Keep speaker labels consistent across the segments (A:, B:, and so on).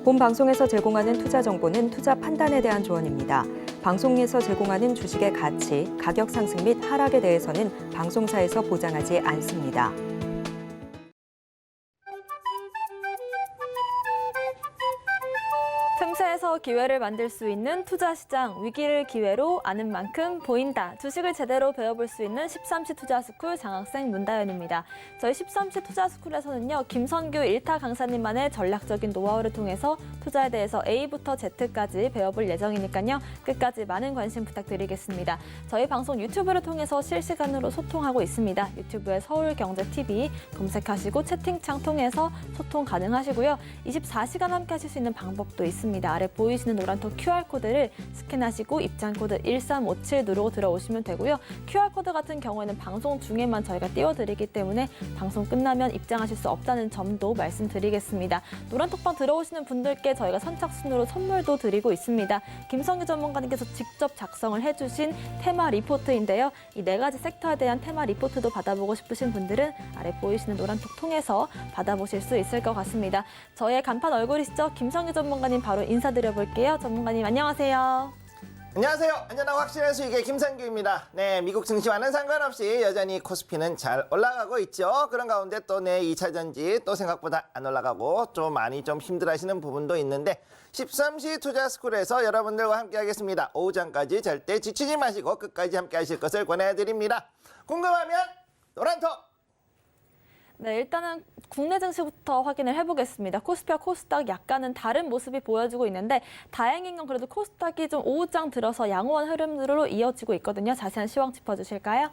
A: 본 방송에서 제공하는 투자 정보는 투자 판단에 대한 조언입니다. 방송에서 제공하는 주식의 가치, 가격 상승 및 하락에 대해서는 방송사에서 보장하지 않습니다.
B: 틈새에서 기회를 만들 수 있는 투자시장, 위기를 기회로 아는 만큼 보인다. 주식을 제대로 배워볼 수 있는 13시 투자스쿨 장학생 문다연입니다. 저희 13시 투자스쿨에서는요, 김선규 1타 강사님만의 전략적인 노하우를 통해서 투자에 대해서 A부터 Z까지 배워볼 예정이니까요. 끝까지 많은 관심 부탁드리겠습니다. 저희 방송 유튜브를 통해서 실시간으로 소통하고 있습니다. 유튜브에 서울경제TV 검색하시고 채팅창 통해서 소통 가능하시고요. 24시간 함께 하실 수 있는 방법도 있습니다. 아래 보이시는 노란톡 QR코드를 스캔하시고 입장코드 1357 누르고 들어오시면 되고요. QR코드 같은 경우에는 방송 중에만 저희가 띄워드리기 때문에 방송 끝나면 입장하실 수 없다는 점도 말씀드리겠습니다. 노란톡방 들어오시는 분들께 저희가 선착순으로 선물도 드리고 있습니다. 김성규 전문가님께서 직접 작성을 해주신 테마 리포트인데요. 이 4가지 섹터에 대한 테마 리포트도 받아보고 싶으신 분들은 아래 보이시는 노란톡 통해서 받아보실 수 있을 것 같습니다. 저의 간판 얼굴이시죠? 김성규 전문가님 바로 인사드려 볼게요. 전문가님 안녕하세요.
C: 안녕하세요. 안전하고 확실한 수익의 김상규입니다. 네, 미국 증시와는 상관없이 여전히 코스피는 잘 올라가고 있죠. 그런 가운데 또 내 2차 전지 또 생각보다 안 올라가고 좀 많이 좀 힘들어하시는 부분도 있는데 13시 투자스쿨에서 여러분들과 함께 하겠습니다. 오후장까지 절대 지치지 마시고 끝까지 함께 하실 것을 권해드립니다. 궁금하면 노란톡!
B: 네, 일단은 국내 증시부터 확인을 해보겠습니다. 코스피와 코스닥 약간은 다른 모습이 보여주고 있는데 다행인 건 그래도 코스닥이 좀 오후장 들어서 양호한 흐름으로 이어지고 있거든요. 자세한 시황 짚어주실까요?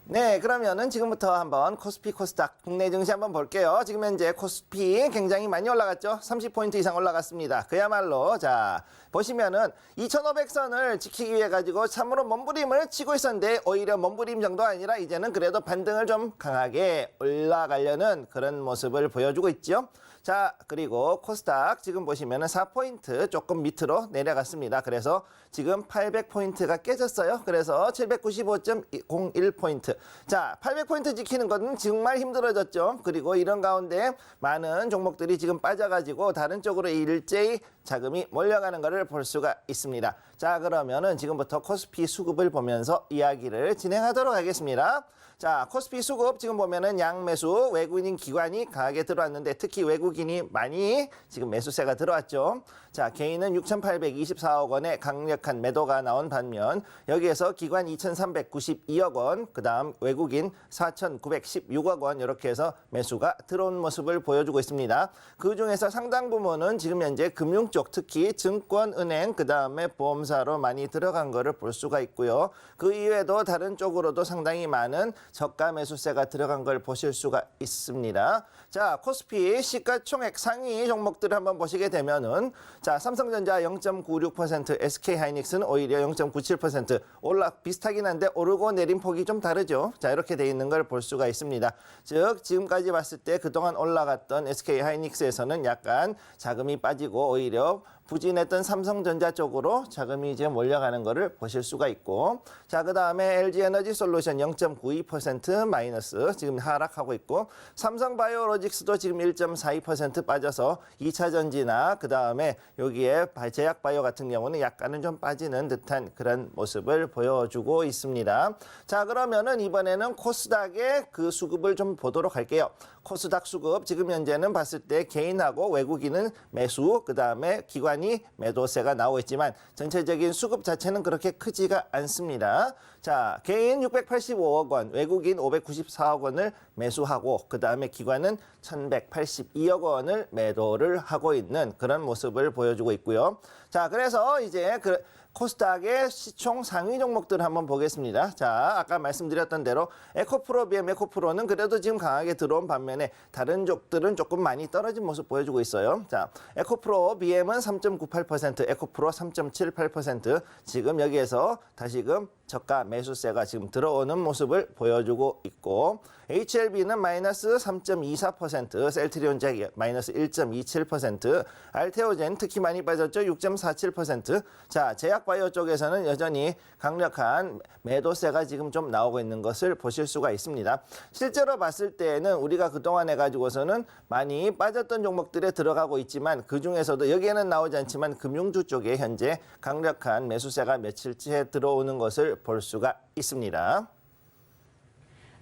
C: 네, 그러면은 지금부터 한번 코스피, 코스닥, 국내 증시 한번 볼게요. 지금 현재 코스피 굉장히 많이 올라갔죠? 30포인트 이상 올라갔습니다. 그야말로 자 보시면은 2,500선을 지키기 위해 가지고 참으로 몸부림을 치고 있었는데 오히려 몸부림 정도 아니라 이제는 그래도 반등을 좀 강하게 올라가려는 그런 모습을 보여주고 있죠. 자, 그리고 코스닥 지금 보시면은 4포인트 조금 밑으로 내려갔습니다. 그래서 지금 800포인트가 깨졌어요. 그래서 795.01포인트. 자, 800포인트 지키는 건 정말 힘들어졌죠. 그리고 이런 가운데 많은 종목들이 지금 빠져가지고 다른 쪽으로 일제히 자금이 몰려가는 것을 볼 수가 있습니다. 자, 그러면은 지금부터 코스피 수급을 보면서 이야기를 진행하도록 하겠습니다. 자, 코스피 수급 지금 보면은 양매수 외국인 기관이 강하게 들어왔는데 특히 외국인이 많이 지금 매수세가 들어왔죠. 자, 개인은 6,824억 원의 강력한 매도가 나온 반면 여기에서 기관 2,392억 원, 그다음 외국인 4,916억 원 이렇게 해서 매수가 들어온 모습을 보여주고 있습니다. 그중에서 상당 부분은 지금 현재 금융 쪽 특히 증권, 은행, 그다음에 보험사로 많이 들어간 거를 볼 수가 있고요. 그 이외에도 다른 쪽으로도 상당히 많은 저가 매수세가 들어간 걸 보실 수가 있습니다. 자, 코스피 시가총액 상위 종목들을 한번 보시게 되면은 자, 삼성전자 0.96%, SK하이닉스는 오히려 0.97% 비슷하긴 한데 오르고 내린 폭이 좀 다르죠. 자, 이렇게 돼 있는 걸 볼 수가 있습니다. 즉, 지금까지 봤을 때 그동안 올라갔던 SK하이닉스에서는 약간 자금이 빠지고 오히려 부진했던 삼성전자 쪽으로 자금이 이제 몰려가는 것을 보실 수가 있고 자, 그다음에 LG에너지솔루션 0.92% 마이너스 지금 하락하고 있고 삼성바이오로직스도 지금 1.42% 빠져서 2차 전지나 그다음에 여기에 제약바이오 같은 경우는 약간은 좀 빠지는 듯한 그런 모습을 보여주고 있습니다. 자, 그러면은 이번에는 코스닥의 그 수급을 좀 보도록 할게요. 코스닥 수급 지금 현재는 봤을 때 개인하고 외국인은 매수 그다음에 기관이 매도세가 나오고 있지만 전체적인 수급 자체는 그렇게 크지가 않습니다. 자, 개인 685억 원, 외국인 594억 원을 매수하고 그다음에 기관은 1,182억 원을 매도를 하고 있는 그런 모습을 보여주고 있고요. 자, 그래서 이제 코스닥의 시총 상위 종목들을 한번 보겠습니다. 자, 아까 말씀드렸던 대로 에코프로 BM 에코프로는 그래도 지금 강하게 들어온 반면에 다른 쪽들은 조금 많이 떨어진 모습 보여주고 있어요. 자, 에코프로 BM은 3.98%, 에코프로 3.78% 지금 여기에서 다시금 저가 매수세가 지금 들어오는 모습을 보여주고 있고 HLB는 마이너스 3.24%, 셀트리온제 마이너스 1.27%, 알테오젠 특히 많이 빠졌죠. 6.47%. 자, 제약 제약바이오 쪽에서는 여전히 강력한 매도세가 지금 좀 나오고 있는 것을 보실 수가 있습니다. 실제로 봤을 때에는 우리가 그동안 해가지고서는 많이 빠졌던 종목들에 들어가고 있지만 그중에서도 여기에는 나오지 않지만 금융주 쪽에 현재 강력한 매수세가 며칠째 들어오는 것을 볼 수가 있습니다.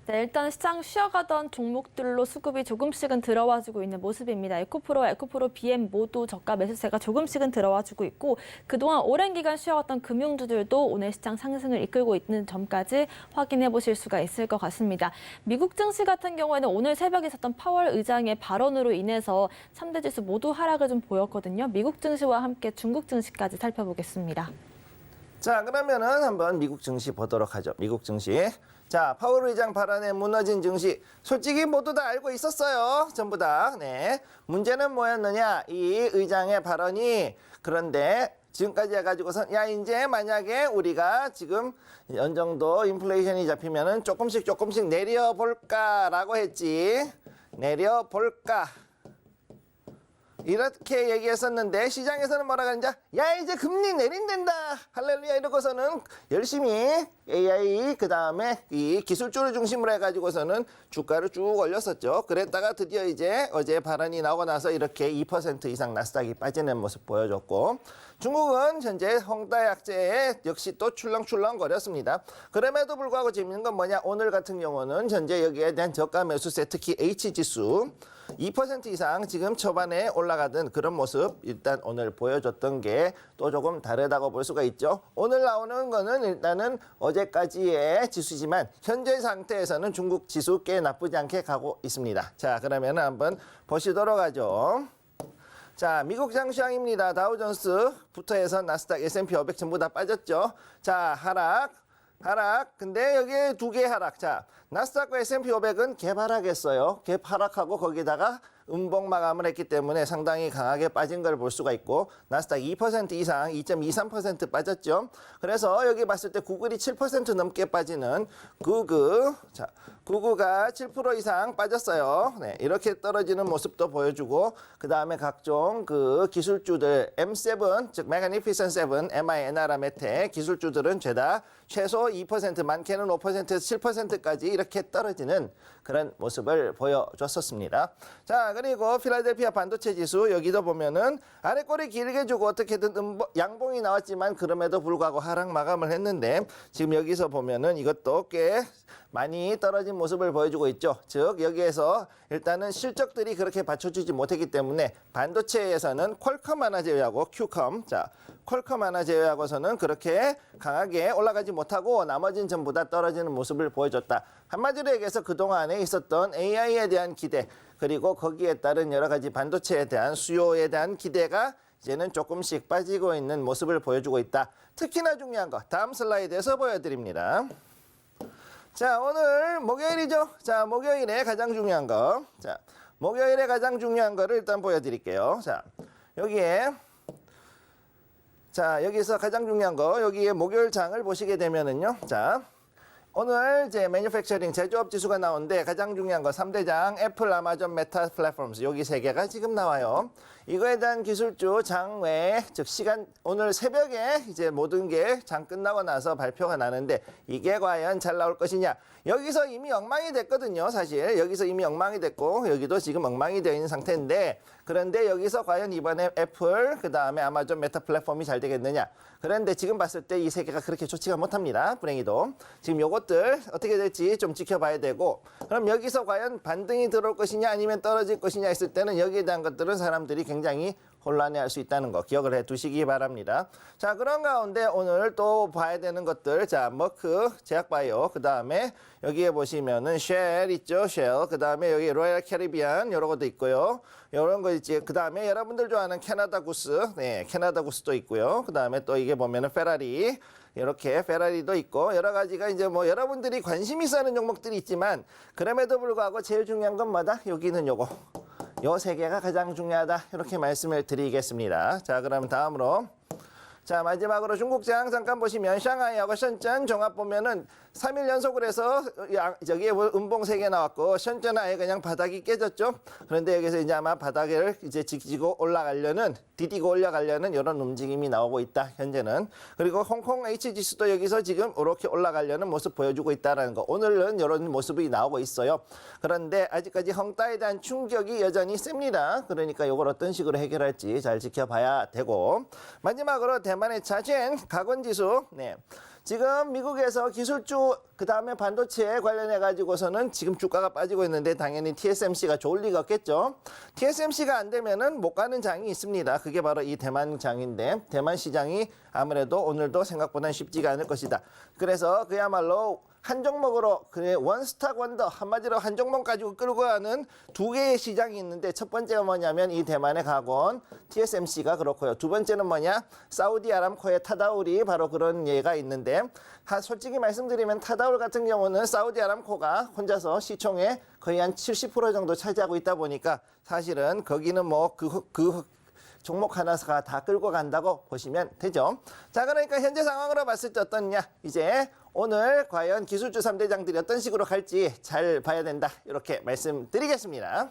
B: 네, 일단 시장 쉬어가던 종목들로 수급이 조금씩은 들어와주고 있는 모습입니다. 에코프로, BM 모두 저가 매수세가 조금씩은 들어와주고 있고 그동안 오랜 기간 쉬어갔던 금융주들도 오늘 시장 상승을 이끌고 있는 점까지 확인해 보실 수가 있을 것 같습니다. 미국 증시 같은 경우에는 오늘 새벽에 있었던 파월 의장의 발언으로 인해서 3대 지수 모두 하락을 좀 보였거든요. 미국 증시와 함께 중국 증시까지 살펴보겠습니다.
C: 자, 그러면은 한번 미국 증시 보도록 하죠. 미국 증시. 자, 파월 의장 발언에 무너진 증시. 솔직히 모두 다 알고 있었어요. 전부 다. 네. 문제는 뭐였느냐? 이 의장의 발언이 그런데 지금까지 해가지고선 야 이제 만약에 우리가 지금 어느 정도 인플레이션이 잡히면은 조금씩 내려볼까라고 했지. 내려볼까. 이렇게 얘기했었는데 시장에서는 뭐라고 하는지 야 이제 금리 내린댄다 할렐루야 이러고서는 열심히 AI 그다음에 이 기술주를 중심으로 해가지고서는 주가를 쭉 올렸었죠. 그랬다가 드디어 이제 어제 발언이 나오고 나서 이렇게 2% 이상 나스닥이 빠지는 모습 보여줬고 중국은 현재 홍다 약재에 역시 또 출렁출렁거렸습니다. 그럼에도 불구하고 재밌는 건 뭐냐 오늘 같은 경우는 현재 여기에 대한 저가 매수세 특히 H지수 2% 이상 지금 초반에 올라가던 그런 모습 일단 오늘 보여줬던 게 또 조금 다르다고 볼 수가 있죠. 오늘 나오는 거는 일단은 어제까지의 지수지만 현재 상태에서는 중국 지수 꽤 나쁘지 않게 가고 있습니다. 자, 그러면 한번 보시도록 하죠. 자, 미국 장시장입니다. 다우존스부터 해서 나스닥, S&P 500 전부 다 빠졌죠. 자, 하락. 근데 여기에 두 개 하락. 자, 나스닥과 S&P 500은 갭 하락했어요. 갭 하락하고 거기다가 음봉 마감을 했기 때문에 상당히 강하게 빠진 걸 볼 수가 있고 나스닥 2% 이상 2.23% 빠졌죠. 그래서 여기 봤을 때 구글이 7% 넘게 빠지는 구글. 자, 구글가 7% 이상 빠졌어요. 네, 이렇게 떨어지는 모습도 보여주고 그다음에 각종 그 기술주들 M7 즉 Magnificent 7, MINR 메테 기술주들은 죄다 최소 2% 많게는 5%에서 7%까지 이렇게 떨어지는 그런 모습을 보여줬었습니다. 자, 그리고 필라델피아 반도체 지수 여기도 보면은 아래 꼬리 길게 주고 어떻게든 양봉이 나왔지만 그럼에도 불구하고 하락 마감을 했는데 지금 여기서 보면은 이것도 꽤 많이 떨어진 모습을 보여주고 있죠. 즉 여기에서 일단은 실적들이 그렇게 받쳐주지 못했기 때문에 반도체에서는 퀄컴 하나 제외하고 큐컴 자 퀄컴 하나 제외하고서는 그렇게 강하게 올라가지 못하고 나머지는 전부 다 떨어지는 모습을 보여줬다. 한마디로 얘기해서 그동안에 있었던 AI에 대한 기대 그리고 거기에 따른 여러 가지 반도체에 대한 수요에 대한 기대가 이제는 조금씩 빠지고 있는 모습을 보여주고 있다. 특히나 중요한 거 다음 슬라이드에서 보여드립니다. 자, 오늘 목요일이죠. 자, 목요일에 가장 중요한 거. 자, 목요일에 가장 중요한 거를 일단 보여드릴게요. 자, 여기에 자, 여기서 가장 중요한 거 여기에 목요일 장을 보시게 되면은요. 자, 오늘 이제 매니팩처링 제조업 지수가 나오는데 가장 중요한 거 3대장 애플, 아마존, 메타 플랫폼스 여기 세 개가 지금 나와요. 이거에 대한 기술주 장 외에 즉 시간 오늘 새벽에 이제 모든 게 장 끝나고 나서 발표가 나는데 이게 과연 잘 나올 것이냐. 여기서 이미 엉망이 됐거든요. 사실 여기서 이미 엉망이 됐고 여기도 지금 엉망이 되어 있는 상태인데 그런데 여기서 과연 이번에 애플 그다음에 아마존 메타 플랫폼이 잘 되겠느냐. 그런데 지금 봤을 때 이 세 개가 그렇게 좋지가 못합니다. 불행히도. 지금 요것들 어떻게 될지 좀 지켜봐야 되고 그럼 여기서 과연 반등이 들어올 것이냐 아니면 떨어질 것이냐 했을 때는 여기에 대한 것들은 사람들이 굉장히 혼란해할 수 있다는 거 기억을 해두시기 바랍니다. 자, 그런 가운데 오늘 또 봐야 되는 것들 자 머크, 제약바이오 그 다음에 여기에 보시면은 쉘 있죠. 쉘 그 다음에 여기 로얄 캐리비안 이런 것도 있고요. 이런 거 있지. 그 다음에 여러분들 좋아하는 캐나다 구스 네 캐나다 구스도 있고요. 그 다음에 또 이게 보면은 페라리 이렇게 페라리도 있고 여러 가지가 이제 뭐 여러분들이 관심 있어 하는 종목들이 있지만 그럼에도 불구하고 제일 중요한 건 뭐다? 여기는 요거 요 세 개가 가장 중요하다 이렇게 말씀을 드리겠습니다. 자, 그럼 다음으로 자 마지막으로 중국장 잠깐 보시면 샹하이하고 션전 종합 보면은 3일 연속을 해서 저기 음봉 3개 나왔고 현재는 아예 그냥 바닥이 깨졌죠. 그런데 여기서 이제 아마 바닥을 이제 지키고 올라가려는 디디고 올라가려는 이런 움직임이 나오고 있다. 현재는. 그리고 홍콩 H지수도 여기서 지금 이렇게 올라가려는 모습 보여주고 있다는 거. 오늘은 이런 모습이 나오고 있어요. 그런데 아직까지 헝다에 대한 충격이 여전히 셉니다. 그러니까 이걸 어떤 식으로 해결할지 잘 지켜봐야 되고 마지막으로 대만의 자젬 가건지수. 네. 지금 미국에서 기술주 그다음에 반도체에 관련해 가지고서는 지금 주가가 빠지고 있는데 당연히 TSMC가 좋을 리가 없겠죠. TSMC가 안 되면은 못 가는 장이 있습니다. 그게 바로 이 대만 장인데 대만 시장이 아무래도 오늘도 생각보다는 쉽지가 않을 것이다. 그래서 그야말로 한 종목으로 그래 원스탁 원더 한마디로 한 종목 가지고 끌고 가는 2개의 시장이 있는데 첫 번째가 뭐냐면 이 대만의 가건 TSMC가 그렇고요. 두 번째는 뭐냐 사우디 아람코의 타다울이 바로 그런 예가 있는데 솔직히 말씀드리면 타다울 같은 경우는 사우디 아람코가 혼자서 시총의 거의 한 70% 정도 차지하고 있다 보니까 사실은 거기는 뭐 그 종목 하나가 다 끌고 간다고 보시면 되죠. 자, 그러니까 현재 상황으로 봤을 때 어떠냐? 이제 오늘 과연 기술주 3대장들이 어떤 식으로 갈지 잘 봐야 된다. 이렇게 말씀드리겠습니다.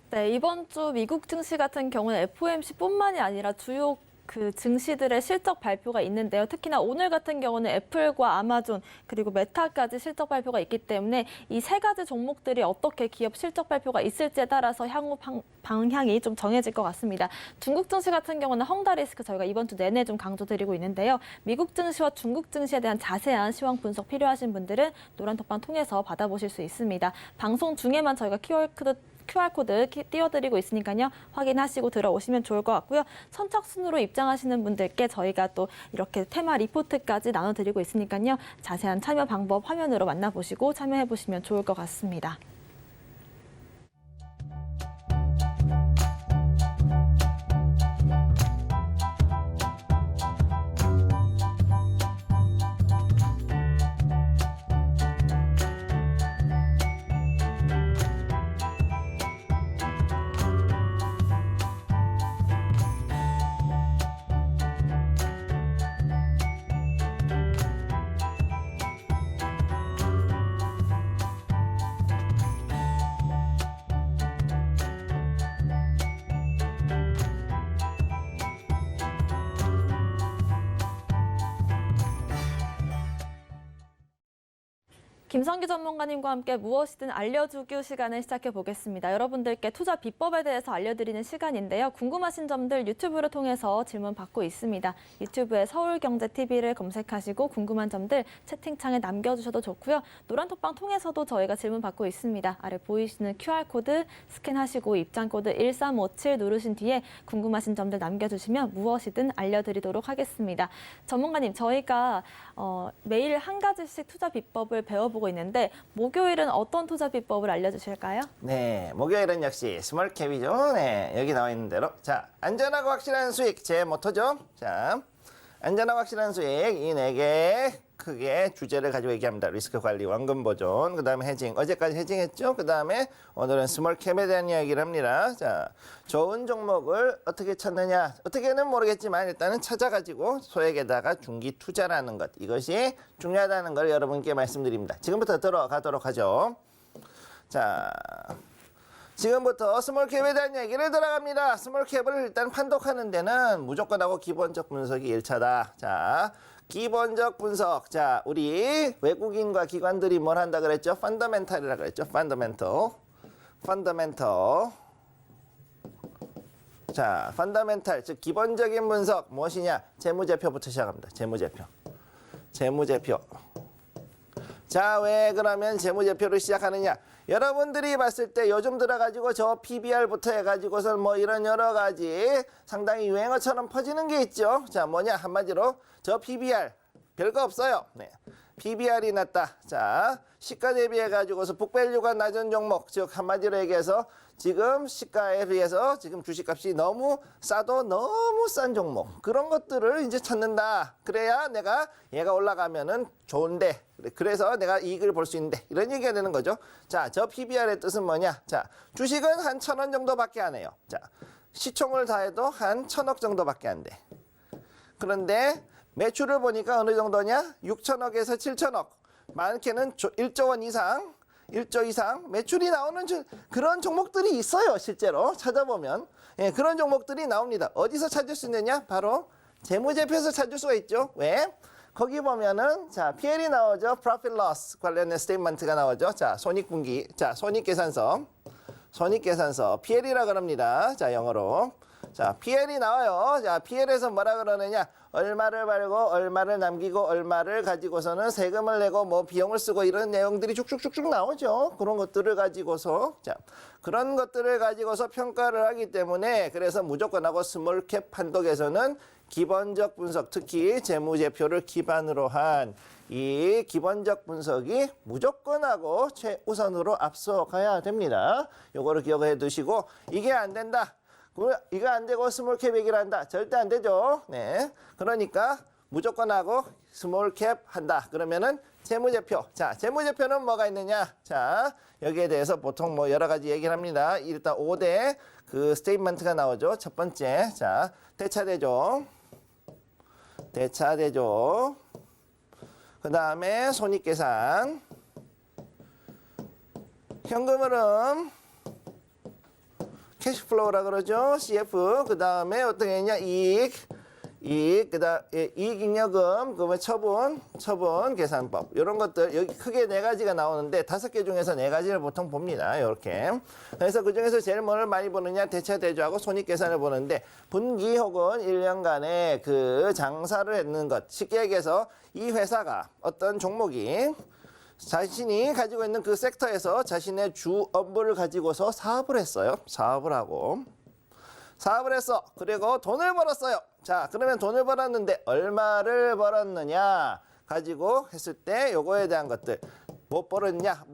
B: 네, 이번 주 미국 증시 같은 경우는 FOMC뿐만이 아니라 주요 그 증시들의 실적 발표가 있는데요. 특히나 오늘 같은 경우는 애플과 아마존 그리고 메타까지 실적 발표가 있기 때문에 이 세 가지 종목들이 어떻게 기업 실적 발표가 있을지에 따라서 향후 방향이 좀 정해질 것 같습니다. 중국 증시 같은 경우는 헝다 리스크 저희가 이번 주 내내 좀 강조드리고 있는데요. 미국 증시와 중국 증시에 대한 자세한 시황 분석 필요하신 분들은 노란톡방 통해서 받아보실 수 있습니다. 방송 중에만 저희가 QR코드 띄워드리고 있으니까요. 확인하시고 들어오시면 좋을 것 같고요. 선착순으로 입장하시는 분들께 저희가 또 이렇게 테마 리포트까지 나눠드리고 있으니까요. 자세한 참여 방법 화면으로 만나보시고 참여해보시면 좋을 것 같습니다. 김성기 전문가님과 함께 무엇이든 알려주기 시간을 시작해 보겠습니다. 여러분들께 투자 비법에 대해서 알려드리는 시간인데요. 궁금하신 점들 유튜브를 통해서 질문 받고 있습니다. 유튜브에 서울경제TV를 검색하시고 궁금한 점들 채팅창에 남겨주셔도 좋고요. 노란톡방 통해서도 저희가 질문 받고 있습니다. 아래 보이시는 QR코드 스캔하시고 입장코드 1357 누르신 뒤에 궁금하신 점들 남겨주시면 무엇이든 알려드리도록 하겠습니다. 전문가님, 저희가 매일 한 가지씩 투자 비법을 배워보고 있는데 목요일은 어떤 투자 비법을 알려주실까요?
C: 네, 목요일은 역시 스몰캡이죠. 네, 여기 나와 있는 대로. 자, 안전하고 확실한 수익 제 모토죠. 자, 안전하고 확실한 수익 이 4개 크게 주제를 가지고 얘기합니다. 리스크 관리, 원금 보존, 그다음에 해징. 어제까지 해징했죠. 그다음에 오늘은 스몰캡에 대한 이야기를 합니다. 자, 좋은 종목을 어떻게 찾느냐? 어떻게는 모르겠지만 일단은 찾아가지고 소액에다가 중기 투자라는 것. 이것이 중요하다는 걸 여러분께 말씀드립니다. 지금부터 들어가도록 하죠. 자, 지금부터 스몰캡에 대한 얘기를 들어갑니다. 스몰캡을 일단 판독하는 데는 무조건하고 기본적 분석이 1차다. 자, 기본적 분석. 자, 우리 외국인과 기관들이 뭘 한다 그랬죠? 펀더멘탈이라 그랬죠? 펀더멘탈. 자, 펀더멘탈, 즉 기본적인 분석 무엇이냐? 재무제표부터 시작합니다. 재무제표. 자, 왜 그러면 재무제표를 시작하느냐? 여러분들이 봤을 때 요즘 들어가지고 저 PBR부터 해가지고서 뭐 이런 여러 가지 상당히 유행어처럼 퍼지는 게 있죠. 자, 뭐냐? 한마디로 저 PBR 별거 없어요. 네. PBR이 낮다. 자, 시가 대비해가지고서 북밸류가 낮은 종목, 즉 한마디로 얘기해서 지금 시가에 비해서 지금 주식값이 너무 싸도 너무 싼 종목, 그런 것들을 이제 찾는다. 그래야 내가 얘가 올라가면은 좋은데, 그래서 내가 이익을 볼 수 있는데, 이런 얘기가 되는 거죠. 자, 저 PBR의 뜻은 뭐냐? 자, 주식은 한 1,000원 정도밖에 안 해요. 자, 시총을 다 해도 한 1,000억 정도밖에 안 돼. 그런데 매출을 보니까 어느 정도냐? 6천억에서 7천억. 많게는 1조 원 이상, 1조 이상 매출이 나오는 그런 종목들이 있어요. 실제로 찾아보면. 예, 그런 종목들이 나옵니다. 어디서 찾을 수 있느냐? 바로 재무제표에서 찾을 수가 있죠. 왜? 거기 보면은 자, PL이 나오죠. Profit Loss 관련된 스테이트먼트가 나오죠. 자, 손익분기. 자, 손익계산서. 손익계산서. PL이라 그럽니다. 자, 영어로. 자, PL이 나와요. 자, PL에서 뭐라 그러느냐? 얼마를 벌고 얼마를 남기고 얼마를 가지고서는 세금을 내고 뭐 비용을 쓰고 이런 내용들이 쭉쭉쭉쭉 나오죠. 그런 것들을 가지고서 자, 그런 것들을 가지고서 평가를 하기 때문에 그래서 무조건 하고 스몰캡 판독에서는 기본적 분석, 특히 재무제표를 기반으로 한 이 기본적 분석이 무조건 하고 최우선으로 앞서가야 됩니다. 요거를 기억해 두시고 이게 안 된다. 이거 안 되고 스몰캡 얘기를 한다. 절대 안 되죠. 네. 그러니까 무조건 하고 스몰캡 한다. 그러면은 재무제표. 자, 재무제표는 뭐가 있느냐? 자, 여기에 대해서 보통 뭐 여러 가지 얘기를 합니다. 일단 5대 그 스테이트먼트가 나오죠. 첫 번째. 자, 대차대조. 대차대조. 그 다음에 손익계산. 현금 흐름. 캐시플로우라 그러죠. CF. 그 다음에 어떻게 했냐? 이익. 그 다음 이익잉여금. 그러면 처분 계산법. 이런 것들 여기 크게 4가지가 나오는데 5개 중에서 4가지를 보통 봅니다. 이렇게. 그래서 그 중에서 제일 뭐를 많이 보느냐? 대차대조하고 손익계산을 보는데 분기 혹은 1년간의 그 장사를 했는 것. 쉽게 얘기해서 이 회사가 어떤 종목이 자신이 가지고 있는 그 섹터에서 자신의 주 업무를 가지고서 사업을 했어요. 사업을 했어. 그리고 돈을 벌었어요. 자, 그러면 돈을 벌었는데 얼마를 벌었느냐 가지고 했을 때 요거에 대한 것들. 못 벌었냐?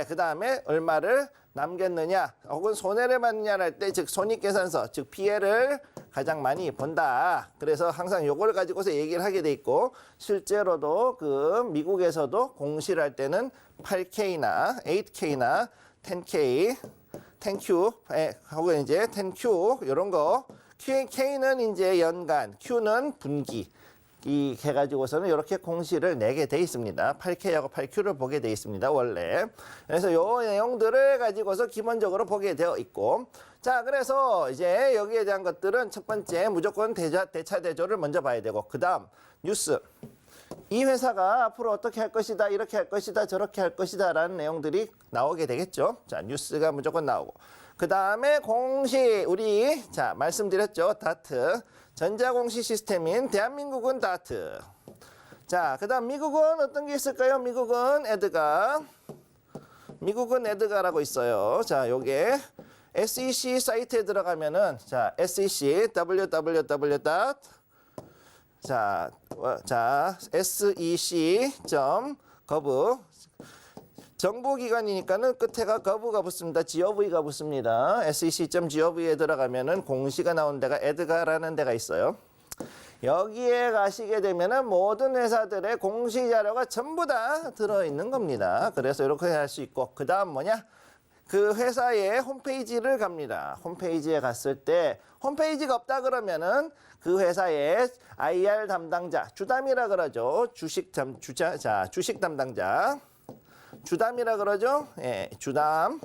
C: 그 다음에 얼마를 남겼느냐 혹은 손해를 봤느냐를 할 때 즉 손익계산서 즉 PL을 가장 많이 본다. 그래서 항상 요걸 가지고서 얘기를 하게 돼 있고 실제로도 그 미국에서도 공시를 할 때는 8K나 8K나 10K 10Q 혹은 이제 10Q 이런 거 K는 이제 연간, Q는 분기 이 해가지고서는 이렇게 공시를 내게 돼 있습니다. 8K하고 8Q를 보게 돼 있습니다. 원래. 그래서 요 내용들을 가지고서 기본적으로 보게 되어 있고 자 그래서 이제 여기에 대한 것들은 첫 번째 무조건 대차대조를 먼저 봐야 되고 그 다음 뉴스 이 회사가 앞으로 어떻게 할 것이다 이렇게 할 것이다 저렇게 할 것이다 라는 내용들이 나오게 되겠죠. 자 뉴스가 무조건 나오고 그 다음에 공시 우리 자 말씀드렸죠. 다트 전자공시 시스템인 대한민국은 다트. 자, 그 다음 미국은 어떤 게 있을까요? 미국은 에드가라고 있어요. 자, 요게 SEC 사이트에 들어가면은 자, SEC www. 자, sec.gov 정보기관이니까는 끝에가 gov가 붙습니다. gov가 붙습니다. sec.gov에 들어가면은 공시가 나온 데가 에드가라는 데가 있어요. 여기에 가시게 되면은 모든 회사들의 공시 자료가 전부 다 들어있는 겁니다. 그래서 이렇게 할 수 있고 그 다음 뭐냐? 그 회사의 홈페이지를 갑니다. 홈페이지에 갔을 때 홈페이지가 없다 그러면은 그 회사의 IR 담당자 주담이라 그러죠. 주식 담당자. 주담이라 그러죠. 예, 주담.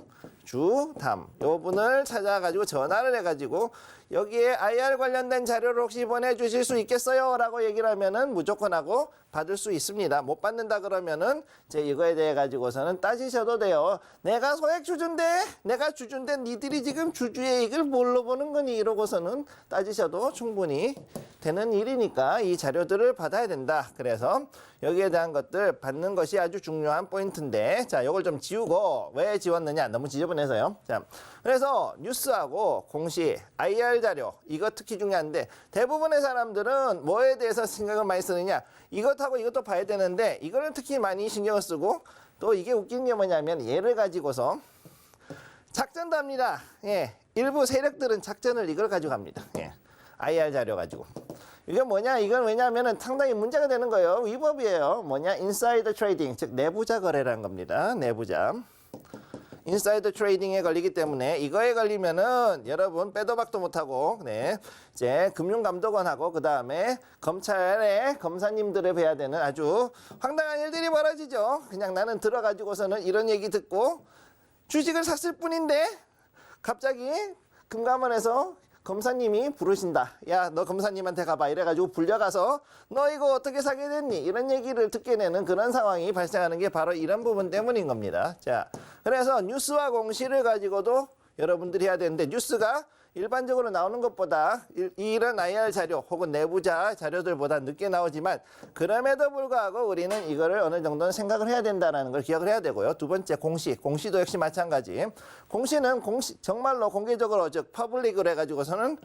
C: 요 분을 찾아가지고 전화를 해가지고 여기에 IR 관련된 자료를 혹시 보내주실 수 있겠어요? 라고 얘기를 하면은 무조건 하고 받을 수 있습니다. 못 받는다 그러면은 이제 이거에 대해 가지고서는 따지셔도 돼요. 내가 소액 주주인데 내가 주주인데 니들이 지금 주주의 이익을 뭘로 보는 거니? 이러고서는 따지셔도 충분히 되는 일이니까 이 자료들을 받아야 된다. 그래서 여기에 대한 것들 받는 것이 아주 중요한 포인트인데 자, 요걸 좀 지우고 왜 지웠느냐? 너무 지저분해서요. 자, 그래서 뉴스하고 공시, IR 자료 이거 특히 중요한데 대부분의 사람들은 뭐에 대해서 생각을 많이 쓰느냐? 이것하고 이것도 봐야 되는데 이거는 특히 많이 신경을 쓰고 또 이게 웃긴 게 뭐냐면 얘를 가지고서 작전도 합니다. 예, 일부 세력들은 작전을 이걸 가지고 갑니다. 예, IR 자료 가지고. 이게 뭐냐? 이건 왜냐하면 상당히 문제가 되는 거예요. 위법이에요. 뭐냐? 인사이더 트레이딩, 즉 내부자 거래라는 겁니다. 내부자. 인사이더 트레이딩에 걸리기 때문에 이거에 걸리면은 여러분 빼도 박도 못하고 네 이제 금융감독원하고 그 다음에 검찰의 검사님들을 뵈야 되는 아주 황당한 일들이 벌어지죠. 그냥 나는 들어가지고서는 이런 얘기 듣고 주식을 샀을 뿐인데 갑자기 금감원에서 검사님이 부르신다. 야, 너 검사님한테 가봐. 이래가지고 불려가서 너 이거 어떻게 사게 됐니? 이런 얘기를 듣게 되는 그런 상황이 발생하는 게 바로 이런 부분 때문인 겁니다. 자, 그래서 뉴스와 공시를 가지고도 여러분들이 해야 되는데 뉴스가 일반적으로 나오는 것보다 이런 IR 자료 혹은 내부자 자료들보다 늦게 나오지만 그럼에도 불구하고 우리는 이거를 어느 정도는 생각을 해야 된다는 걸 기억을 해야 되고요. 두 번째 공시도 역시 마찬가지. 공시는 정말로 공개적으로 즉 퍼블릭을 해가지고서는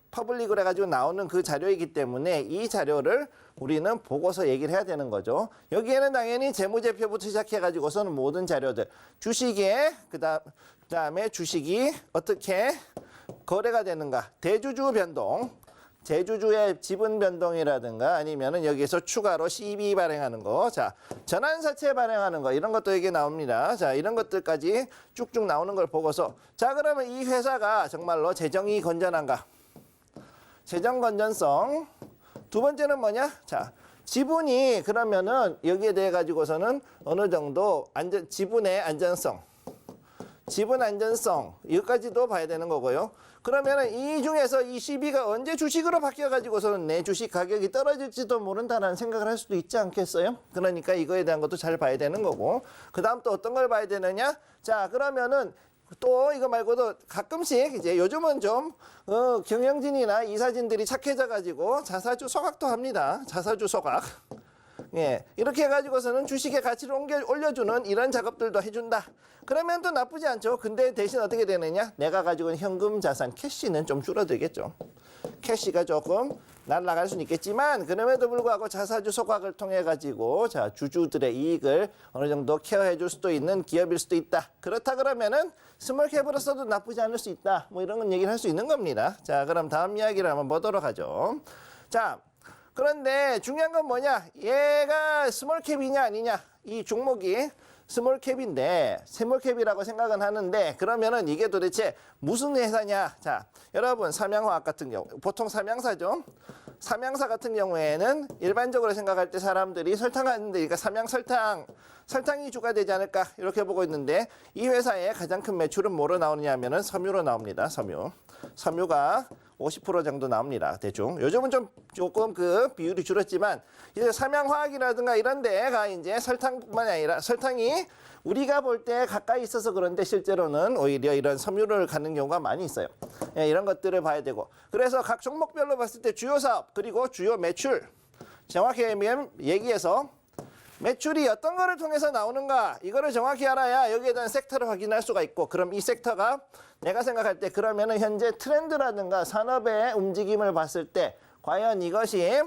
C: 퍼블릭을 해가지고 나오는 그 자료이기 때문에 이 자료를 우리는 보고서 얘기를 해야 되는 거죠. 여기에는 당연히 재무제표부터 시작해가지고서는 모든 자료들 주식에 그다음에 주식이 어떻게 거래가 되는가, 대주주 변동, 대주주의 지분 변동이라든가 아니면은 여기에서 추가로 CB 발행하는 거, 자 전환사채 발행하는 거 이런 것도 여기 나옵니다. 자 이런 것들까지 쭉쭉 나오는 걸 보고서 자 그러면 이 회사가 정말로 재정이 건전한가? 재정 건전성. 두 번째는 뭐냐? 자, 지분이 그러면은 여기에 대해 가지고서는 어느 정도 지분의 안전성, 지분 안전성 이것까지도 봐야 되는 거고요. 그러면은 이 중에서 이 CB가 언제 주식으로 바뀌어 가지고서는 내 주식 가격이 떨어질지도 모른다라는 생각을 할 수도 있지 않겠어요? 그러니까 이거에 대한 것도 잘 봐야 되는 거고. 그다음 또 어떤 걸 봐야 되느냐? 자, 그러면은 또 이거 말고도 가끔씩 이제 요즘은 좀 경영진이나 이사진들이 착해져 가지고 자사주 소각도 합니다. 자사주 소각. 예, 이렇게 해가지고서는 주식의 가치를 올려주는 이런 작업들도 해준다. 그러면 또 나쁘지 않죠. 근데 대신 어떻게 되느냐? 내가 가지고 있는 현금 자산 캐시는 좀 줄어들겠죠. 캐시가 조금 날아갈 수는 있겠지만 그럼에도 불구하고 자사주 소각을 통해 가지고 자 주주들의 이익을 어느 정도 케어해 줄 수도 있는 기업일 수도 있다. 그렇다 그러면은 스몰캡으로서도 나쁘지 않을 수 있다. 뭐 이런 건 얘기를 할 수 있는 겁니다. 자 그럼 다음 이야기를 한번 보도록 하죠. 자 그런데 중요한 건 뭐냐? 얘가 스몰캡이냐 아니냐? 이 종목이 스몰캡인데 스몰캡이라고 생각은 하는데 그러면은 이게 도대체 무슨 회사냐? 자, 여러분 삼양화학 같은 경우 보통 삼양사죠. 삼양사 같은 경우에는 일반적으로 생각할 때 사람들이 설탕하는데 그러니까 설탕이 주가 되지 않을까 이렇게 보고 있는데 이 회사의 가장 큰 매출은 뭐로 나오느냐 하면은 섬유로 나옵니다. 섬유가 50% 정도 나옵니다. 대충. 요즘은 조금 그 비율이 줄었지만 이제 삼양화학이라든가 이런 데가 이제 설탕뿐만이 아니라 설탕이 우리가 볼 때 가까이 있어서 그런데 실제로는 오히려 이런 섬유를 갖는 경우가 많이 있어요. 예, 이런 것들을 봐야 되고. 그래서 각 종목별로 봤을 때 주요 사업 그리고 주요 매출 정확히 얘기해서 매출이 어떤 거를 통해서 나오는가 이거를 정확히 알아야 여기에 대한 섹터를 확인할 수가 있고 그럼 이 섹터가 내가 생각할 때 그러면은 현재 트렌드라든가 산업의 움직임을 봤을 때 과연 이것이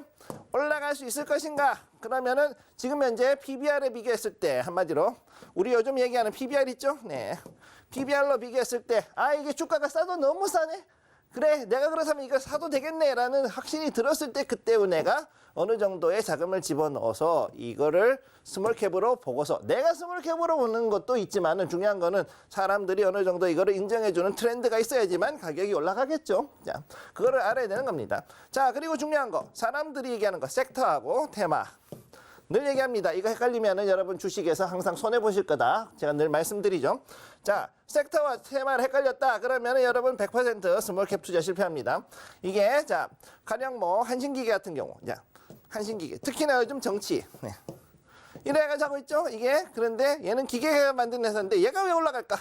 C: 올라갈 수 있을 것인가 그러면은 지금 현재 PBR에 비교했을 때 한마디로 우리 요즘 얘기하는 PBR 있죠? 네. PBR로 비교했을 때 아 이게 주가가 싸도 너무 싸네 그래 내가 그렇다면 이거 사도 되겠네 라는 확신이 들었을 때 그때 은혜가 어느 정도의 자금을 집어넣어서 이거를 스몰캡으로 보고서 내가 스몰캡으로 보는 것도 있지만은 중요한 거는 사람들이 어느 정도 이거를 인정해주는 트렌드가 있어야지만 가격이 올라가겠죠. 자, 그거를 알아야 되는 겁니다. 자, 그리고 중요한 거 사람들이 얘기하는 거 섹터하고 테마 늘 얘기합니다. 이거 헷갈리면은 여러분 주식에서 항상 손해 보실 거다. 제가 늘 말씀드리죠. 자, 섹터와 테마를 헷갈렸다. 그러면은 여러분 100% 스몰캡 투자 실패합니다. 이게 자, 가령 뭐 한신기계 같은 경우, 자, 한신기계 특히나 요즘 정치. 네. 이래가 자고 있죠. 이게 그런데 얘는 기계가 만든 회사인데 얘가 왜 올라갈까?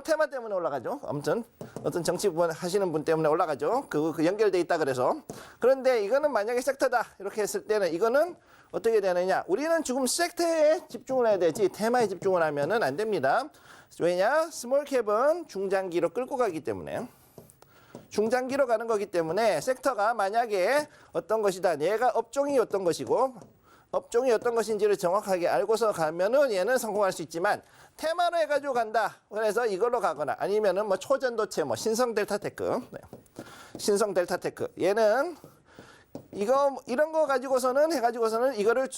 C: 테마 때문에 올라가죠. 아무튼 어떤 정치 부분 하시는 분 때문에 올라가죠. 그 연결돼 있다 그래서. 그런데 이거는 만약에 섹터다 이렇게 했을 때는 이거는 어떻게 되느냐? 우리는 지금 섹터에 집중을 해야 되지 테마에 집중을 하면은 안 됩니다. 왜냐? 스몰캡은 중장기로 끌고 가기 때문에. 중장기로 가는 거기 때문에 섹터가 만약에 어떤 것이다. 얘가 업종이 어떤 것이고 업종이 어떤 것인지를 정확하게 알고서 가면은 얘는 성공할 수 있지만 테마로 해가지고 간다. 그래서 이걸로 가거나 아니면은 뭐 초전도체 뭐 신성델타테크. 네. 신성델타테크. 얘는 이런 거 가지고서는 해가지고서는 이거를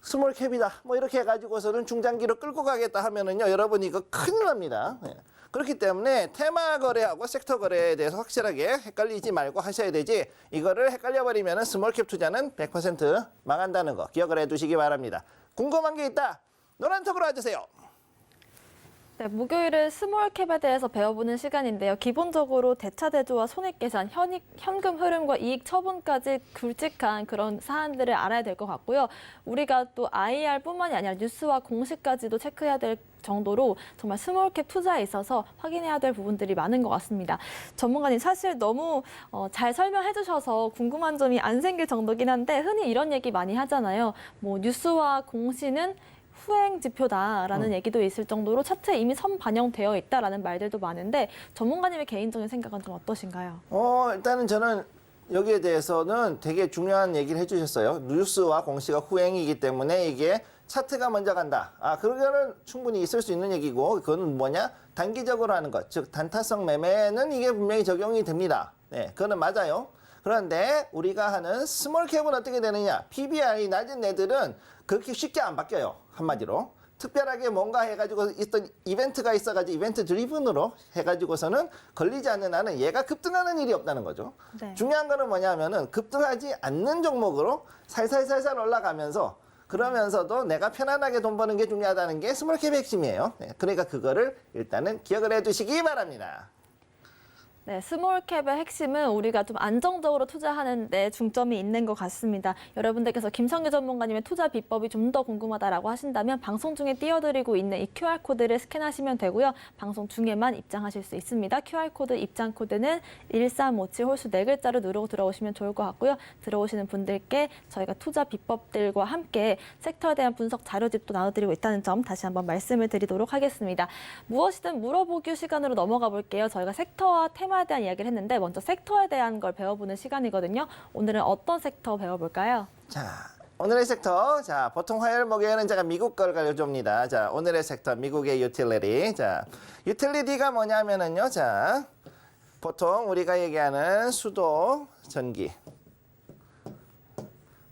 C: 스몰캡이다. 뭐 이렇게 해가지고서는 중장기로 끌고 가겠다 하면은요, 여러분 이거 큰일 납니다. 예. 그렇기 때문에 테마 거래하고 섹터 거래에 대해서 확실하게 헷갈리지 말고 하셔야 되지, 이거를 헷갈려버리면 스몰캡 투자는 100% 망한다는 거 기억을 해두시기 바랍니다. 궁금한 게 있다. 노란톡으로 와주세요.
B: 네, 목요일은 스몰캡에 대해서 배워보는 시간인데요. 기본적으로 대차대조와 손익계산, 현금 흐름과 이익 처분까지 굵직한 그런 사안들을 알아야 될 것 같고요. 우리가 또 IR뿐만이 아니라 뉴스와 공시까지도 체크해야 될 정도로 정말 스몰캡 투자에 있어서 확인해야 될 부분들이 많은 것 같습니다. 전문가님 사실 너무 잘 설명해 주셔서 궁금한 점이 안 생길 정도긴 한데, 흔히 이런 얘기 많이 하잖아요. 뭐 뉴스와 공시는 후행 지표다라는 얘기도 있을 정도로 차트에 이미 선반영되어 있다라는 말들도 많은데, 전문가님의 개인적인 생각은 좀 어떠신가요?
C: 일단은 저는 여기에 대해서는 되게 중요한 얘기를 해주셨어요. 뉴스와 공시가 후행이기 때문에 이게 차트가 먼저 간다. 그거는 충분히 있을 수 있는 얘기고, 그거는 뭐냐? 단기적으로 하는 것, 즉 단타성 매매는 이게 분명히 적용이 됩니다. 네, 그거는 맞아요. 그런데 우리가 하는 스몰캡은 어떻게 되느냐? PBR이 낮은 애들은 그렇게 쉽게 안 바뀌어요. 한마디로. 특별하게 뭔가 해가지고 있던 이벤트가 있어가지고 이벤트 드리븐으로 해가지고서는 걸리지 않는 한은 얘가 급등하는 일이 없다는 거죠.
B: 네.
C: 중요한 거는 뭐냐면은 급등하지 않는 종목으로 살살살살 올라가면서, 그러면서도 내가 편안하게 돈 버는 게 중요하다는 게 스몰캡의 핵심이에요. 네, 그러니까 그거를 일단은 기억을 해두시기 바랍니다.
B: 네, 스몰캡의 핵심은 우리가 좀 안정적으로 투자하는 데 중점이 있는 것 같습니다. 여러분들께서 김성규 전문가님의 투자 비법이 좀 더 궁금하다라고 하신다면 방송 중에 띄워드리고 있는 이 QR코드를 스캔하시면 되고요. 방송 중에만 입장하실 수 있습니다. QR코드 입장 코드는 1357 홀수 4글자로 누르고 들어오시면 좋을 것 같고요. 들어오시는 분들께 저희가 투자 비법들과 함께 섹터에 대한 분석 자료집도 나눠드리고 있다는 점 다시 한번 말씀을 드리도록 하겠습니다. 무엇이든 물어보기 시간으로 넘어가 볼게요. 저희가 섹터와 테마에 대한 이야기를 했는데 먼저 섹터에 대한 걸 배워보는 시간이거든요. 오늘은 어떤 섹터 배워볼까요?
C: 자, 오늘의 섹터. 자, 보통 화요일, 목요일은 제가 미국 걸 가려줍니다. 자, 오늘의 섹터, 미국의 유틸리티. 자, 유틸리티가 뭐냐면은요. 자, 보통 우리가 얘기하는 수도, 전기.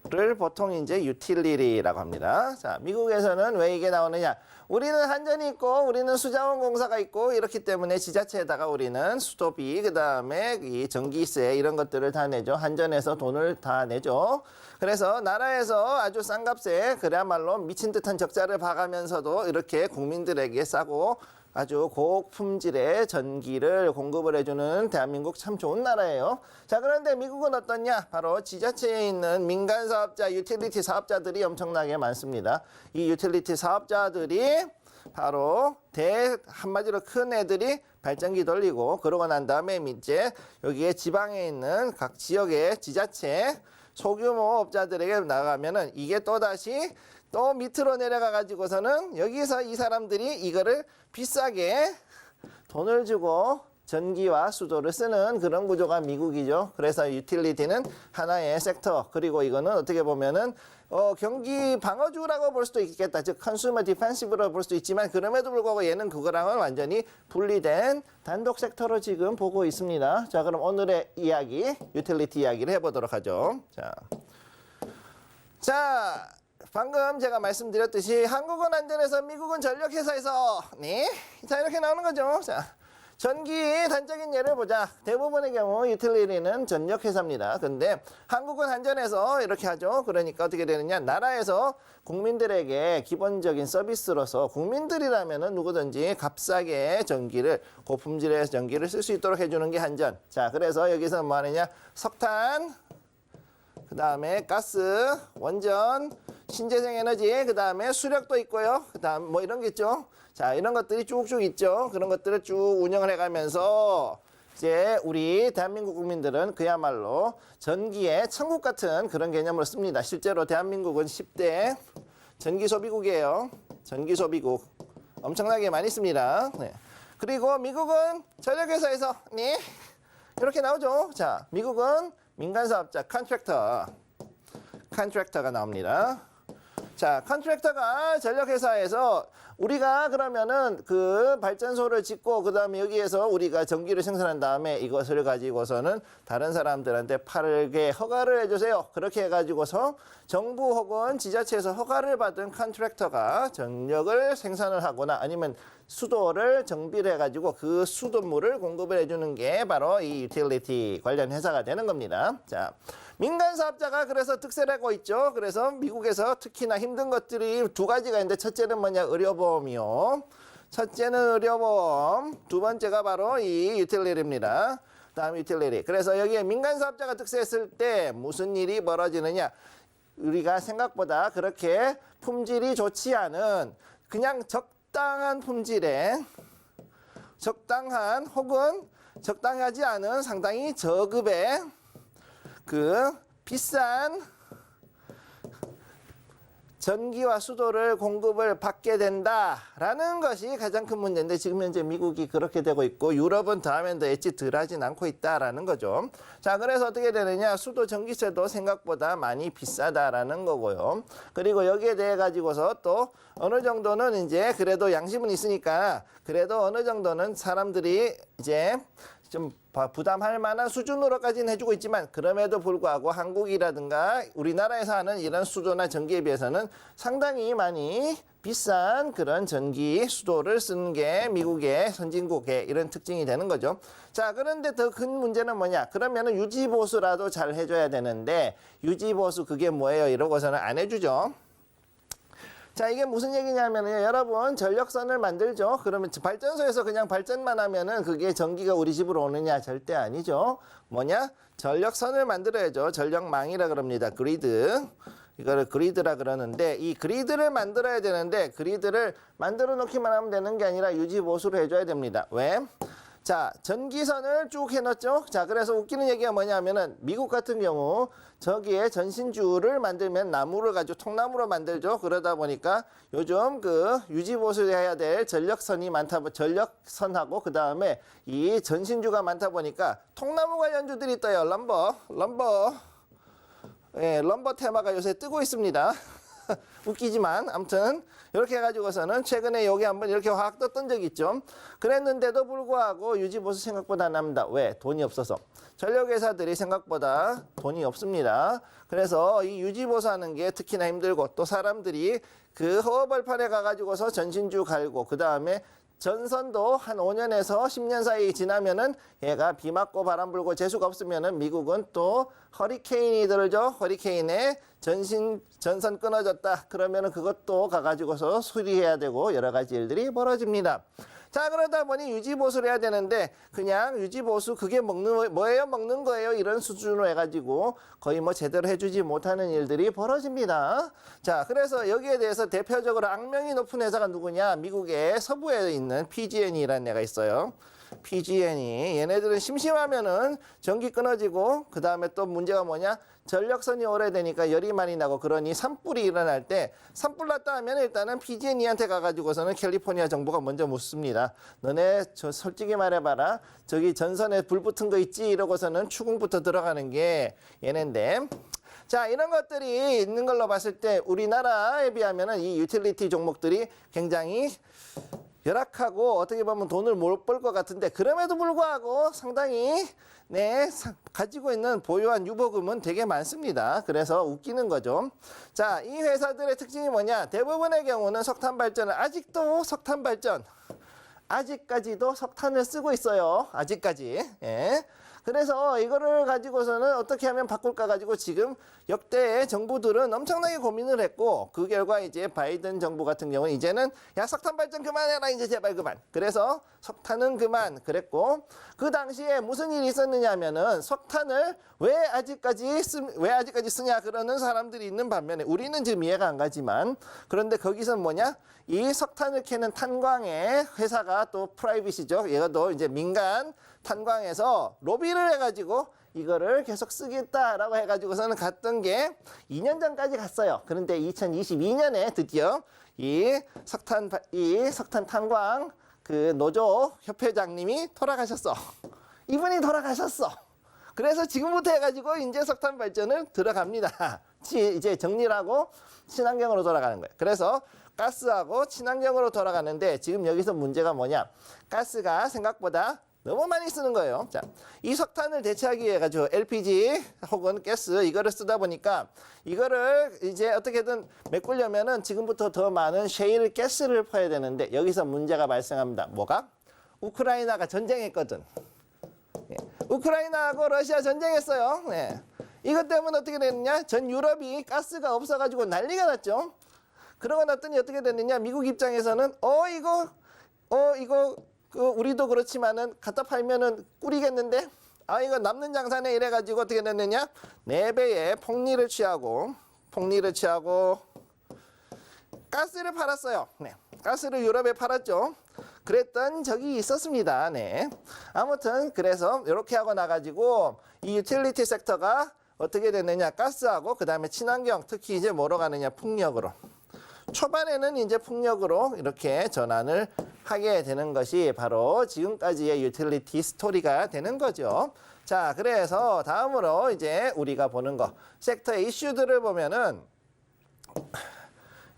C: 를 보통 이제 유틸리티라고 합니다. 자, 미국에서는 왜 이게 나오느냐? 우리는 한전이 있고 우리는 수자원공사가 있고 이렇기 때문에 지자체에다가 우리는 수도비, 그다음에 이 전기세 이런 것들을 다 내죠. 한전에서 돈을 다 내죠. 그래서 나라에서 아주 싼 값에 그야말로 미친 듯한 적자를 봐가면서도 이렇게 국민들에게 싸고 아주 고품질의 전기를 공급을 해주는 대한민국 참 좋은 나라예요. 자, 그런데 미국은 어떠냐? 바로 지자체에 있는 민간 사업자, 유틸리티 사업자들이 엄청나게 많습니다. 이 유틸리티 사업자들이 바로 한마디로 큰 애들이 발전기 돌리고, 그러고 난 다음에 이제 여기에 지방에 있는 각 지역의 지자체 소규모 업자들에게 나가면은 이게 또다시 또 밑으로 내려가 가지고서는 여기서 이 사람들이 이거를 비싸게 돈을 주고 전기와 수도를 쓰는 그런 구조가 미국이죠. 그래서 유틸리티는 하나의 섹터, 그리고 이거는 어떻게 보면은 경기 방어주라고 볼 수도 있겠다. 즉 컨슈머 디펜시브로 볼 수도 있지만, 그럼에도 불구하고 얘는 그거랑은 완전히 분리된 단독 섹터로 지금 보고 있습니다. 자, 그럼 오늘의 이야기, 유틸리티 이야기를 해보도록 하죠. 자, 방금 제가 말씀드렸듯이 한국은 안전해서 미국은 전력회사에서, 네, 자 이렇게 나오는 거죠. 자, 전기 단적인 예를 보자. 대부분의 경우 유틸리티는 전력회사입니다. 근데 한국은 한전에서 이렇게 하죠. 그러니까 어떻게 되느냐? 나라에서 국민들에게 기본적인 서비스로서, 국민들이라면은 누구든지 값싸게 전기를, 고품질의 전기를 쓸 수 있도록 해주는 게 한전. 자, 그래서 여기서 뭐 하느냐? 석탄, 그 다음에 가스, 원전, 신재생 에너지, 그 다음에 수력도 있고요. 그 다음 뭐 이런 게 있죠. 자, 이런 것들이 쭉쭉 있죠. 그런 것들을 쭉 운영을 해가면서 이제 우리 대한민국 국민들은 그야말로 전기의 천국 같은 그런 개념으로 씁니다. 실제로 대한민국은 10대 전기 소비국이에요. 전기 소비국. 엄청나게 많이 씁니다. 네. 그리고 미국은 전력회사에서, 네, 이렇게 나오죠. 자, 미국은 민간 사업자, 컨트랙터가 나옵니다. 자, 컨트랙터가 전력회사에서 우리가 그러면은 그 발전소를 짓고 그다음에 여기에서 우리가 전기를 생산한 다음에 이것을 가지고서는 다른 사람들한테 팔게 허가를 해주세요. 그렇게 해가지고서 정부 혹은 지자체에서 허가를 받은 컨트랙터가 전력을 생산을 하거나 아니면 수도를 정비를 해가지고 그 수돗물을 공급을 해주는 게 바로 이 유틸리티 관련 회사가 되는 겁니다. 자, 민간 사업자가 그래서 특세를 하고 있죠. 그래서 미국에서 특히나 힘든 것들이 두 가지가 있는데 첫째는 뭐냐? 의료보험이요. 첫째는 의료보험, 두 번째가 바로 이 유틸리티입니다. 다음 유틸리티. 그래서 여기에 민간 사업자가 특세했을 때 무슨 일이 벌어지느냐? 우리가 생각보다 그렇게 품질이 좋지 않은 그냥 적당한 품질의 적당한 혹은 적당하지 않은 상당히 저급의 그 비싼 전기와 수도를 공급을 받게 된다라는 것이 가장 큰 문제인데 지금 현재 미국이 그렇게 되고 있고 유럽은 다음엔 더 엣지 덜 하진 않고 있다라는 거죠. 자, 그래서 어떻게 되느냐? 수도 전기세도 생각보다 많이 비싸다라는 거고요. 그리고 여기에 대해 가지고서 또 어느 정도는 이제 그래도 양심은 있으니까 그래도 어느 정도는 사람들이 이제 좀 부담할 만한 수준으로까지는 해주고 있지만 그럼에도 불구하고 한국이라든가 우리나라에서 하는 이런 수도나 전기에 비해서는 상당히 많이 비싼 그런 전기 수도를 쓰는 게 미국의 선진국의 이런 특징이 되는 거죠. 자, 그런데 더 큰 문제는 뭐냐? 그러면은 유지보수라도 잘 해줘야 되는데 유지보수 그게 뭐예요? 이러고서는 안 해주죠. 자, 이게 무슨 얘기냐면요. 여러분, 전력선을 만들죠. 그러면 발전소에서 그냥 발전만 하면은 그게 전기가 우리 집으로 오느냐? 절대 아니죠. 뭐냐? 전력선을 만들어야죠. 전력망이라 그럽니다. 그리드. 이거를 그리드라 그러는데 이 그리드를 만들어야 되는데 그리드를 만들어 놓기만 하면 되는 게 아니라 유지 보수를 해줘야 됩니다. 왜? 자, 전기선을 쭉 해놨죠. 자, 그래서 웃기는 얘기가 뭐냐면은 미국 같은 경우 저기에 전신주를 만들면 나무를 가지고 통나무로 만들죠. 그러다 보니까 요즘 그 유지 보수해야 될 전력선이 많다, 전력선하고 그 다음에 이 전신주가 많다 보니까 통나무 관련주들이 떠요. 럼버. 예, 럼버 테마가 요새 뜨고 있습니다. 웃기지만 아무튼 이렇게 해가지고서는 최근에 여기 한번 이렇게 확 떴던 적이 있죠. 그랬는데도 불구하고 유지보수 생각보다 안 납니다. 왜? 돈이 없어서. 전력회사들이 생각보다 돈이 없습니다. 그래서 이 유지보수 하는 게 특히나 힘들고 또 사람들이 그 허허벌판에 가가지고서 전신주 갈고 그 다음에 전선도 한 5년에서 10년 사이 지나면은 얘가 비 맞고 바람 불고 재수가 없으면은 미국은 또 허리케인이 들죠. 허리케인에 전선 끊어졌다. 그러면은 그것도 가가지고서 수리해야 되고 여러 가지 일들이 벌어집니다. 자, 그러다 보니 유지보수를 해야 되는데 그냥 유지보수 그게 뭐예요? 먹는 거예요? 이런 수준으로 해가지고 거의 뭐 제대로 해주지 못하는 일들이 벌어집니다. 자, 그래서 여기에 대해서 대표적으로 악명이 높은 회사가 누구냐? 미국의 서부에 있는 PG&E라는 애가 있어요. PG&E. 얘네들은 심심하면은 전기 끊어지고 그 다음에 또 문제가 뭐냐? 전력선이 오래되니까 열이 많이 나고 그러니 산불이 일어날 때 산불 났다 하면 일단은 PG&E한테 가가지고서는 캘리포니아 정부가 먼저 묻습니다. 너네 저 솔직히 말해봐라. 저기 전선에 불 붙은 거 있지? 이러고서는 추궁부터 들어가는 게 얘네인데. 자, 이런 것들이 있는 걸로 봤을 때 우리나라에 비하면은 이 유틸리티 종목들이 굉장히 열악하고 어떻게 보면 돈을 못 벌 것 같은데 그럼에도 불구하고 상당히 가지고 있는 보유한 유보금은 되게 많습니다. 그래서 웃기는 거죠. 자, 이 회사들의 특징이 뭐냐? 대부분의 경우는 석탄 발전을 아직까지도 석탄을 쓰고 있어요. 아직까지. 예. 그래서 이거를 가지고서는 어떻게 하면 바꿀까 가지고 지금 역대의 정부들은 엄청나게 고민을 했고 그 결과 이제 바이든 정부 같은 경우는 이제는 야 석탄 발전 그만해라 이제 제발 그만. 그래서 석탄은 그만 그랬고 그 당시에 무슨 일이 있었느냐 하면은 석탄을 왜 아직까지 쓰냐 그러는 사람들이 있는 반면에 우리는 지금 이해가 안 가지만 그런데 거기서 뭐냐? 이 석탄을 캐는 탄광의 회사가 또 프라이빗이죠. 얘가 또 이제 민간 탄광에서 로비를 해가지고 이거를 계속 쓰겠다라고 해가지고서는 갔던 게 2년 전까지 갔어요. 그런데 2022년에 드디어 이 석탄 탄광 그 노조 협회장님이 돌아가셨어. 이분이 돌아가셨어. 그래서 지금부터 해가지고 이제 석탄 발전을 들어갑니다. 이제 정리를 하고 친환경으로 돌아가는 거예요. 그래서 가스하고 친환경으로 돌아가는데 지금 여기서 문제가 뭐냐? 가스가 생각보다 너무 많이 쓰는 거예요. 자, 이 석탄을 대체하기 위해 가지고 LPG 혹은 가스 이거를 쓰다 보니까 이거를 이제 어떻게든 메꾸려면은 지금부터 더 많은 셰일 가스를 퍼야 되는데 여기서 문제가 발생합니다. 뭐가? 우크라이나가 전쟁했거든. 예. 우크라이나하고 러시아 전쟁했어요. 네. 이것 때문에 어떻게 됐느냐? 전 유럽이 가스가 없어가지고 난리가 났죠. 그러고 났더니 어떻게 됐느냐? 미국 입장에서는 이거 우리도 그렇지만은 갖다 팔면은 꿀이겠는데? 이거 남는 장사네 이래가지고 어떻게 됐느냐? 4배의 폭리를 취하고 가스를 팔았어요. 네. 가스를 유럽에 팔았죠. 그랬던 적이 있었습니다. 네. 아무튼 그래서 이렇게 하고 나가지고 이 유틸리티 섹터가 어떻게 됐느냐? 가스하고 그다음에 친환경, 특히 이제 뭐로 가느냐? 풍력으로. 초반에는 이제 풍력으로 이렇게 전환을 하게 되는 것이 바로 지금까지의 유틸리티 스토리가 되는 거죠. 자, 그래서 다음으로 이제 우리가 보는 거 섹터의 이슈들을 보면은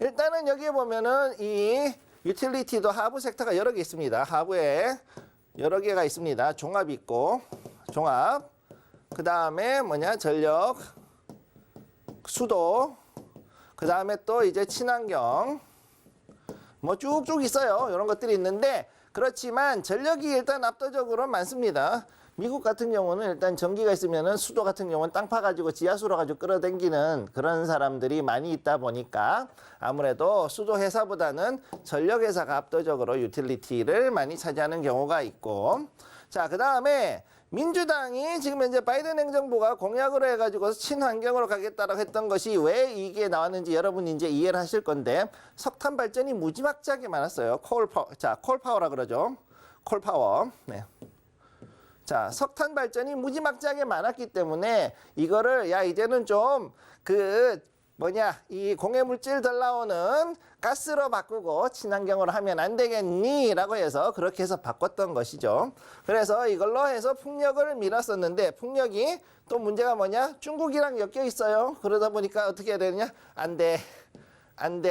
C: 일단은 여기에 보면은 이 유틸리티도 하부 섹터가 여러 개 있습니다. 하부에 여러 개가 있습니다. 종합이 있고 종합 그 다음에 전력, 수도, 그 다음에 또 이제 친환경, 쭉쭉 있어요. 이런 것들이 있는데, 그렇지만 전력이 일단 압도적으로 많습니다. 미국 같은 경우는 일단 전기가 있으면은 수도 같은 경우는 땅 파가지고 지하수로 가지고 끌어당기는 그런 사람들이 많이 있다 보니까 아무래도 수도 회사보다는 전력 회사가 압도적으로 유틸리티를 많이 차지하는 경우가 있고, 자, 그 다음에 민주당이 지금 현재 바이든 행정부가 공약으로 해가지고 친환경으로 가겠다라고 했던 것이 왜 이게 나왔는지 여러분이 이제 이해를 하실 건데 석탄 발전이 무지막지하게 많았어요. 콜파워라 그러죠. 콜파워. 네. 자, 석탄 발전이 무지막지하게 많았기 때문에 이거를 이제는 좀 이 공해물질 덜 나오는 가스로 바꾸고 친환경으로 하면 안 되겠니? 라고 해서 그렇게 해서 바꿨던 것이죠. 그래서 이걸로 해서 풍력을 밀었었는데 풍력이 또 문제가 뭐냐? 중국이랑 엮여 있어요. 그러다 보니까 어떻게 해야 되느냐? 안 돼.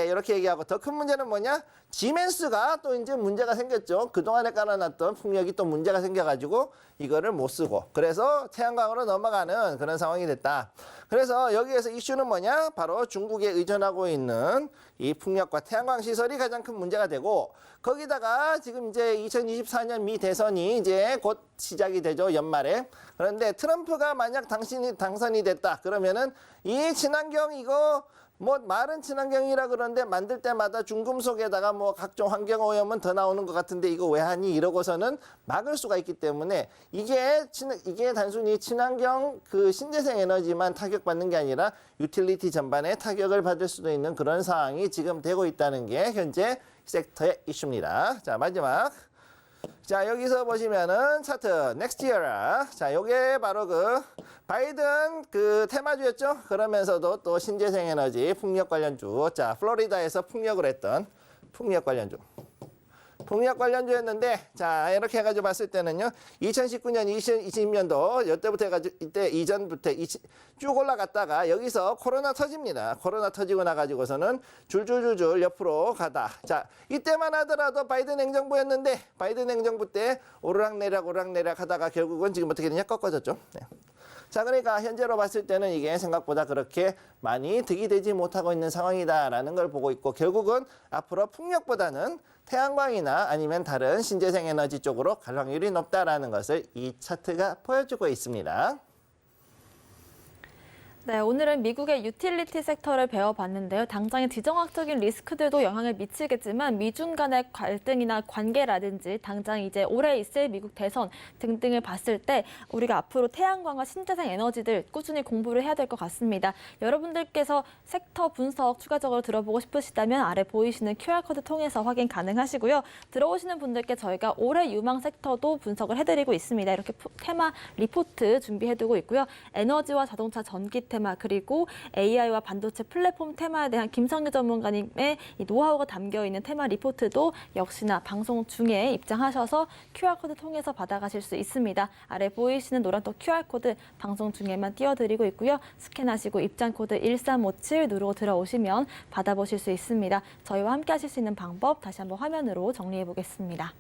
C: 이렇게 얘기하고 더 큰 문제는 뭐냐? 지멘스가 또 이제 문제가 생겼죠. 그동안에 깔아놨던 풍력이 또 문제가 생겨가지고 이거를 못 쓰고 그래서 태양광으로 넘어가는 그런 상황이 됐다. 그래서 여기에서 이슈는 뭐냐? 바로 중국에 의존하고 있는 이 풍력과 태양광 시설이 가장 큰 문제가 되고 거기다가 지금 이제 2024년 미 대선이 이제 곧 시작이 되죠. 연말에. 그런데 트럼프가 만약 당선이 됐다. 그러면은 이 친환경 이거 말은 친환경이라 그러는데 만들 때마다 중금속에다가 각종 환경오염은 더 나오는 것 같은데 이거 왜 하니? 이러고서는 막을 수가 있기 때문에 이게 단순히 친환경 신재생 에너지만 타격받는 게 아니라 유틸리티 전반에 타격을 받을 수도 있는 그런 상황이 지금 되고 있다는 게 현재 섹터의 이슈입니다. 자, 마지막. 자, 여기서 보시면은 차트 넥스트 이어라. 자, 요게 바로 바이든 테마주였죠. 그러면서도 또 신재생 에너지 풍력 관련주. 자, 플로리다에서 풍력을 했던 풍력 관련주였는데 자, 이렇게 해가지고 봤을 때는요. 2019년, 2020년도 이때부터 해가지고 이때 이전부터 쭉 올라갔다가 여기서 코로나 터집니다. 코로나 터지고 나가지고서는 줄줄줄줄 옆으로 가다. 자, 이때만 하더라도 바이든 행정부였는데 바이든 행정부 때 오르락내락 하다가 결국은 지금 어떻게 되냐? 꺾어졌죠. 네. 자, 그러니까 현재로 봤을 때는 이게 생각보다 그렇게 많이 득이 되지 못하고 있는 상황이다라는 걸 보고 있고 결국은 앞으로 풍력보다는 태양광이나 아니면 다른 신재생 에너지 쪽으로 갈 확률이 높다라는 것을 이 차트가 보여주고 있습니다.
B: 네, 오늘은 미국의 유틸리티 섹터를 배워봤는데요. 당장의 지정학적인 리스크들도 영향을 미치겠지만 미중 간의 갈등이나 관계라든지 당장 이제 올해 있을 미국 대선 등등을 봤을 때 우리가 앞으로 태양광과 신재생 에너지들 꾸준히 공부를 해야 될 것 같습니다. 여러분들께서 섹터 분석 추가적으로 들어보고 싶으시다면 아래 보이시는 QR코드 통해서 확인 가능하시고요. 들어오시는 분들께 저희가 올해 유망 섹터도 분석을 해드리고 있습니다. 이렇게 테마 리포트 준비해두고 있고요. 에너지와 자동차, 전기태 테마 그리고 AI와 반도체 플랫폼 테마에 대한 김성규 전문가님의 이 노하우가 담겨 있는 테마 리포트도 역시나 방송 중에 입장하셔서 QR코드 통해서 받아가실 수 있습니다. 아래 보이시는 노란톡 QR코드 방송 중에만 띄워드리고 있고요. 스캔하시고 입장코드 1357 누르고 들어오시면 받아보실 수 있습니다. 저희와 함께 하실 수 있는 방법 다시 한번 화면으로 정리해 보겠습니다.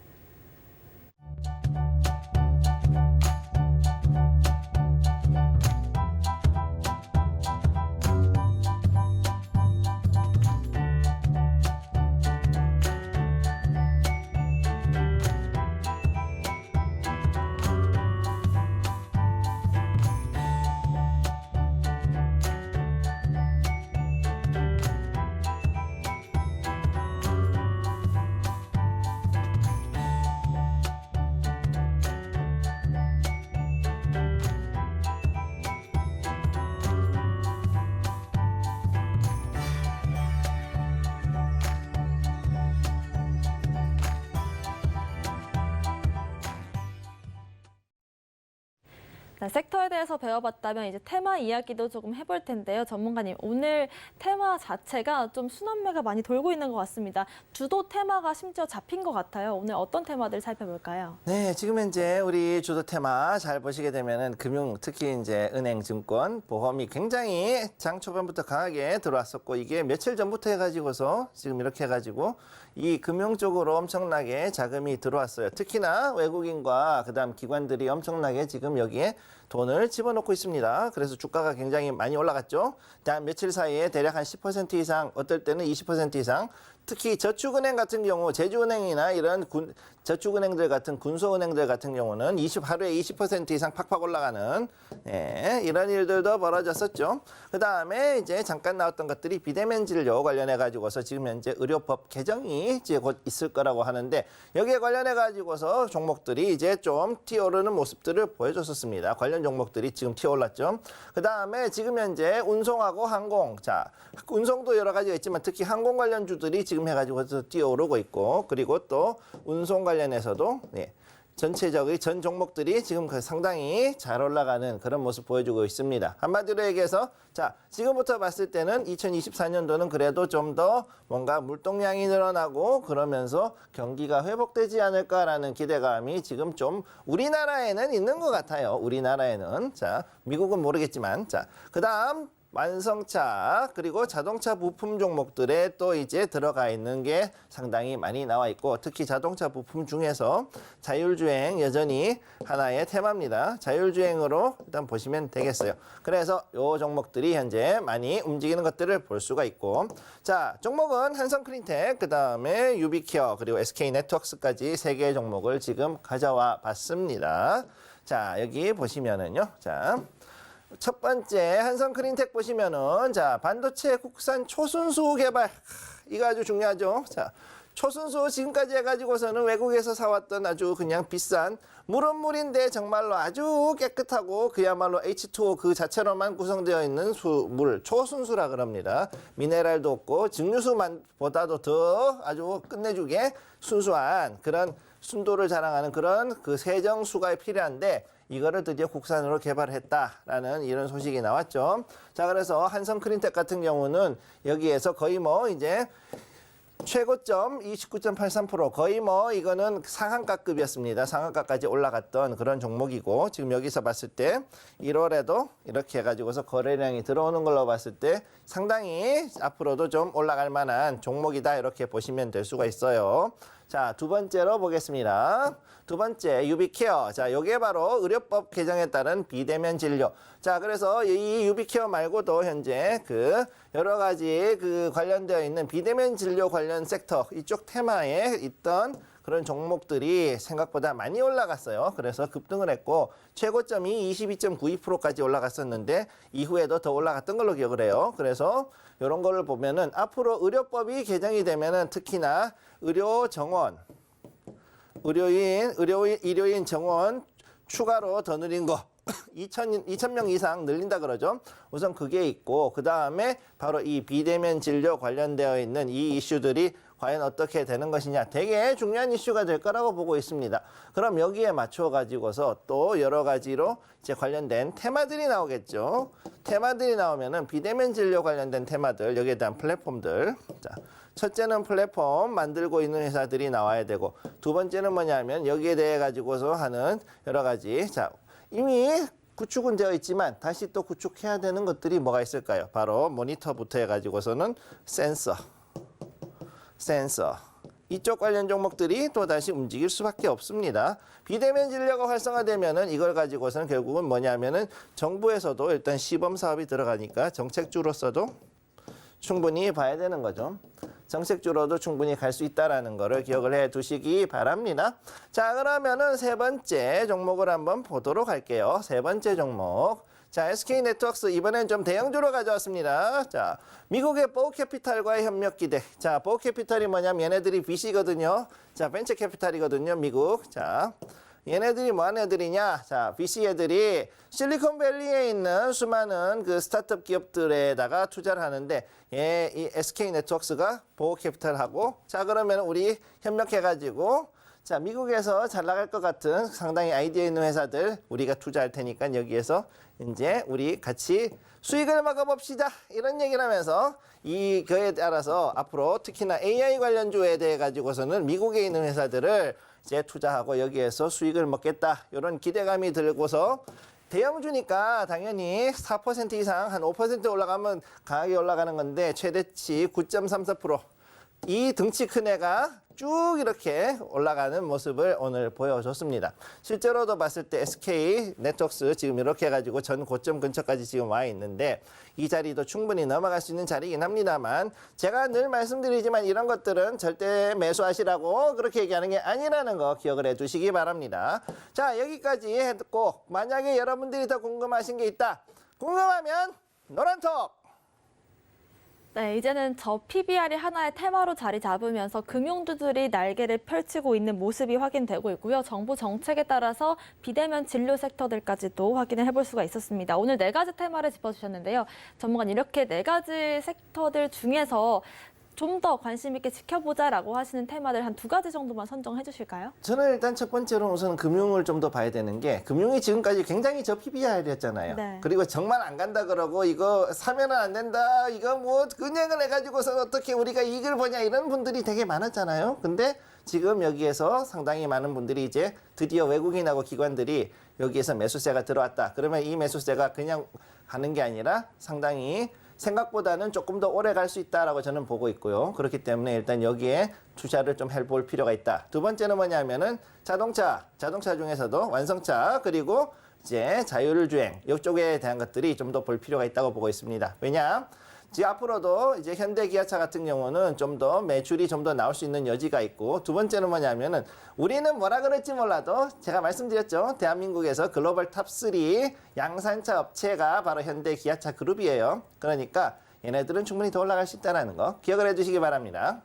B: 네, 섹터에 대해서 배워봤다면 이제 테마 이야기도 조금 해볼 텐데요. 전문가님, 오늘 테마 자체가 좀 순환매가 많이 돌고 있는 것 같습니다. 주도 테마가 심지어 잡힌 것 같아요. 오늘 어떤 테마들 살펴볼까요?
C: 네, 지금 현재 우리 주도 테마 잘 보시게 되면은 금융, 특히 이제 은행, 증권, 보험이 굉장히 장 초반부터 강하게 들어왔었고 이게 며칠 전부터 해가지고서 지금 이렇게 해가지고 이 금융 쪽으로 엄청나게 자금이 들어왔어요. 특히나 외국인과 그다음 기관들이 엄청나게 지금 여기에 돈을 집어넣고 있습니다. 그래서 주가가 굉장히 많이 올라갔죠. 단 며칠 사이에 대략 한 10% 이상, 어떨 때는 20% 이상, 특히 저축은행 같은 경우, 제주은행이나 이런 저축은행들 같은 군소은행들 같은 경우는 하루에 20% 이상 팍팍 올라가는 이런 일들도 벌어졌었죠. 그 다음에 이제 잠깐 나왔던 것들이 비대면 진료 관련해 가지고서 지금 현재 의료법 개정이 이제 곧 있을 거라고 하는데 여기에 관련해 가지고서 종목들이 이제 좀 튀어오르는 모습들을 보여줬었습니다. 관련 종목들이 지금 튀어올랐죠. 그 다음에 지금 현재 운송하고 항공, 자 운송도 여러 가지가 있지만 특히 항공 관련주들이 지금 해가지고 뛰어오르고 있고 그리고 또 운송 관련해서도 전체적인 전 종목들이 지금 상당히 잘 올라가는 그런 모습 보여주고 있습니다. 한마디로 얘기해서 자 지금부터 봤을 때는 2024년도는 그래도 좀 더 뭔가 물동량이 늘어나고 그러면서 경기가 회복되지 않을까라는 기대감이 지금 좀 우리나라에는 있는 것 같아요. 우리나라에는 자 미국은 모르겠지만 자 그다음 완성차 그리고 자동차 부품 종목들에 또 이제 들어가 있는 게 상당히 많이 나와 있고 특히 자동차 부품 중에서 자율주행 여전히 하나의 테마입니다. 자율주행으로 일단 보시면 되겠어요. 그래서 요 종목들이 현재 많이 움직이는 것들을 볼 수가 있고 자 종목은 한성크린텍 그다음에 유비케어 그리고 SK네트워크스까지 세 개의 종목을 지금 가져와 봤습니다. 자 여기 보시면은요. 자 첫 번째 한성크린텍 보시면은 자 반도체 국산 초순수 개발 이거 아주 중요하죠. 자 초순수 지금까지 해가지고서는 외국에서 사왔던 아주 그냥 비싼 물은 물인데 정말로 아주 깨끗하고 그야말로 H2O 그 자체로만 구성되어 있는 물 초순수라 그럽니다. 미네랄도 없고 증류수만보다도 더 아주 끝내주게 순수한 그런 순도를 자랑하는 그런 그 세정수가 필요한데 이거를 드디어 국산으로 개발했다라는 이런 소식이 나왔죠. 자, 그래서 한성크린텍 같은 경우는 여기에서 거의 뭐 이제 최고점 29.83% 거의 뭐 이거는 상한가급이었습니다. 상한가까지 올라갔던 그런 종목이고 지금 여기서 봤을 때 1월에도 이렇게 해가지고서 거래량이 들어오는 걸로 봤을 때 상당히 앞으로도 좀 올라갈 만한 종목이다 이렇게 보시면 될 수가 있어요. 자, 두 번째로 보겠습니다. 두 번째 유비케어. 자, 요게 바로 의료법 개정에 따른 비대면 진료. 자, 그래서 이 유비케어 말고도 현재 그 여러 가지 그 관련되어 있는 비대면 진료 관련 섹터 이쪽 테마에 있던 그런 종목들이 생각보다 많이 올라갔어요. 그래서 급등을 했고 최고점이 22.92%까지 올라갔었는데 이후에도 더 올라갔던 걸로 기억을 해요. 그래서 이런 거를 보면은 앞으로 의료법이 개정이 되면은 특히나 의료 정원, 일요인 정원 추가로 더 늘린 거 2,000명 이상 늘린다 그러죠. 우선 그게 있고 그 다음에 바로 이 비대면 진료 관련되어 있는 이 이슈들이 과연 어떻게 되는 것이냐 되게 중요한 이슈가 될 거라고 보고 있습니다. 그럼 여기에 맞춰 가지고서 또 여러 가지로 이제 관련된 테마들이 나오겠죠. 테마들이 나오면은 비대면 진료 관련된 테마들 여기에 대한 플랫폼들. 자, 첫째는 플랫폼 만들고 있는 회사들이 나와야 되고 두 번째는 뭐냐면 여기에 대해 가지고서 하는 여러 가지 자 이미 구축은 되어 있지만 다시 또 구축해야 되는 것들이 뭐가 있을까요? 바로 모니터부터 해가지고서는 센서 이쪽 관련 종목들이 또 다시 움직일 수밖에 없습니다. 비대면 진료가 활성화되면은 이걸 가지고서는 결국은 뭐냐면은 정부에서도 일단 시범 사업이 들어가니까 정책주로서도 충분히 봐야 되는 거죠. 정책주로도 충분히 갈 수 있다라는 거를 기억을 해 두시기 바랍니다. 자, 그러면은 세 번째 종목을 한번 보도록 할게요. 세 번째 종목. 자, SK네트워크스 이번엔 좀 대형주로 가져왔습니다. 자, 미국의 보우캐피탈과의 협력 기대. 자, 보우캐피탈이 뭐냐면 얘네들이 VC거든요. 자, 벤처캐피탈이거든요, 미국. 자, 얘네들이 뭐 하는 애들이냐? 자, VC 애들이 실리콘밸리에 있는 수많은 그 스타트업 기업들에다가 투자를 하는데 이 SK네트워크스가 보우캐피탈하고 자, 그러면 우리 협력해가지고 자, 미국에서 잘 나갈 것 같은 상당히 아이디어 있는 회사들 우리가 투자할 테니까 여기에서 이제 우리 같이 수익을 먹어봅시다. 이런 얘기를 하면서 그에 따라서 앞으로 특히나 AI 관련주에 대해 가지고서는 미국에 있는 회사들을 이제 투자하고 여기에서 수익을 먹겠다. 이런 기대감이 들고서 대형주니까 당연히 4% 이상 한 5% 올라가면 강하게 올라가는 건데 최대치 9.34%. 이 등치 큰 애가 쭉 이렇게 올라가는 모습을 오늘 보여줬습니다. 실제로도 봤을 때 SK 네트워크스 지금 이렇게 해가지고 전 고점 근처까지 지금 와 있는데 이 자리도 충분히 넘어갈 수 있는 자리이긴 합니다만 제가 늘 말씀드리지만 이런 것들은 절대 매수하시라고 그렇게 얘기하는 게 아니라는 거 기억을 해두시기 바랍니다. 자, 여기까지 했고 만약에 여러분들이 더 궁금하신 게 있다. 궁금하면 노란톡!
B: 네, 이제는 저 PBR이 하나의 테마로 자리 잡으면서 금융주들이 날개를 펼치고 있는 모습이 확인되고 있고요. 정부 정책에 따라서 비대면 진료 섹터들까지도 확인을 해볼 수가 있었습니다. 오늘 네 가지 테마를 짚어주셨는데요. 전문가는 이렇게 네 가지 섹터들 중에서 좀 더 관심 있게 지켜보자라고 하시는 테마들 한 두 가지 정도만 선정해 주실까요?
C: 저는 일단 첫 번째로 우선 금융을 좀 더 봐야 되는 게 금융이 지금까지 굉장히 저 PBR이었잖아요.
B: 네.
C: 그리고 정말 안 간다 그러고 이거 사면은 안 된다. 이거 뭐 은행을 해가지고서 어떻게 우리가 이익을 보냐 이런 분들이 되게 많았잖아요. 근데 지금 여기에서 상당히 많은 분들이 이제 드디어 외국인하고 기관들이 여기에서 매수세가 들어왔다. 그러면 이 매수세가 그냥 가는 게 아니라 상당히 생각보다는 조금 더 오래 갈 수 있다라고 저는 보고 있고요. 그렇기 때문에 일단 여기에 투자를 좀 해볼 필요가 있다. 두 번째는 뭐냐면은 자동차 중에서도 완성차 그리고 이제 자율주행 이쪽에 대한 것들이 좀 더 볼 필요가 있다고 보고 있습니다. 왜냐? 앞으로도 이제 현대 기아차 같은 경우는 좀 더 매출이 좀 더 나올 수 있는 여지가 있고 두 번째는 뭐냐면은 우리는 뭐라 그럴지 몰라도 제가 말씀드렸죠. 대한민국에서 글로벌 탑3 양산차 업체가 바로 현대 기아차 그룹이에요. 그러니까 얘네들은 충분히 더 올라갈 수 있다는 거 기억을 해주시기 바랍니다.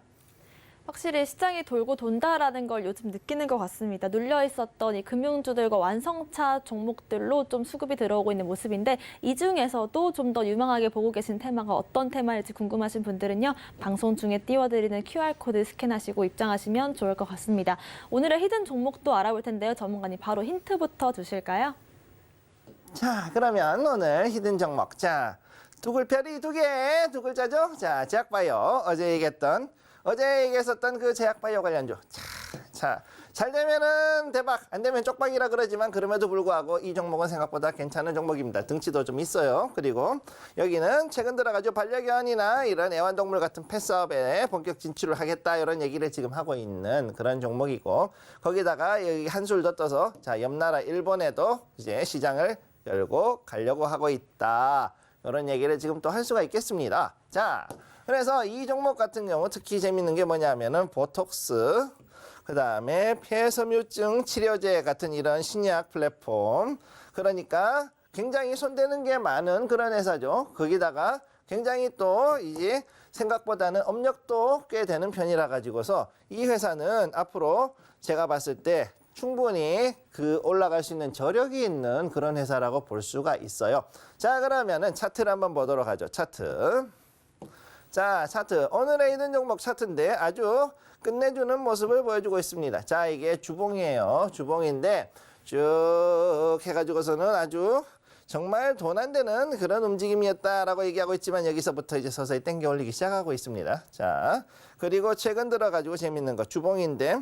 B: 확실히 시장이 돌고 돈다라는 걸 요즘 느끼는 것 같습니다. 눌려 있었던 이 금융주들과 완성차 종목들로 좀 수급이 들어오고 있는 모습인데 이 중에서도 좀 더 유망하게 보고 계신 테마가 어떤 테마일지 궁금하신 분들은요. 방송 중에 띄워드리는 QR코드 스캔하시고 입장하시면 좋을 것 같습니다. 오늘의 히든 종목도 알아볼 텐데요. 전문가님 바로 힌트부터 주실까요?
C: 자, 그러면 오늘 히든 종목. 자, 별이 두 글자죠? 자, 제약바이오. 어제 얘기했었던 그 제약바이오 관련주. 자, 잘 되면은 대박, 안 되면 쪽박이라 그러지만 그럼에도 불구하고 이 종목은 생각보다 괜찮은 종목입니다. 등치도 좀 있어요. 그리고 여기는 최근 들어가지고 반려견이나 이런 애완동물 같은 펫사업에 본격 진출을 하겠다 이런 얘기를 지금 하고 있는 그런 종목이고 거기다가 여기 한술 더 떠서 자, 옆 나라 일본에도 이제 시장을 열고 가려고 하고 있다. 이런 얘기를 지금 또 할 수가 있겠습니다. 자, 그래서 이 종목 같은 경우 특히 재밌는 게 뭐냐면은 보톡스, 그 다음에 폐섬유증 치료제 같은 이런 신약 플랫폼. 그러니까 굉장히 손대는 게 많은 그런 회사죠. 거기다가 굉장히 또 이제 생각보다는 업력도 꽤 되는 편이라 가지고서 이 회사는 앞으로 제가 봤을 때 충분히 올라갈 수 있는 저력이 있는 그런 회사라고 볼 수가 있어요. 자, 그러면은 차트를 한번 보도록 하죠. 차트. 자, 차트. 오늘의 히든 종목 차트인데 아주 끝내주는 모습을 보여주고 있습니다. 자, 이게 주봉이에요. 주봉인데 쭉 해가지고서는 아주 정말 돈 안 되는 그런 움직임이었다라고 얘기하고 있지만 여기서부터 이제 서서히 땡겨 올리기 시작하고 있습니다. 자, 그리고 최근 들어가지고 재밌는 거 주봉인데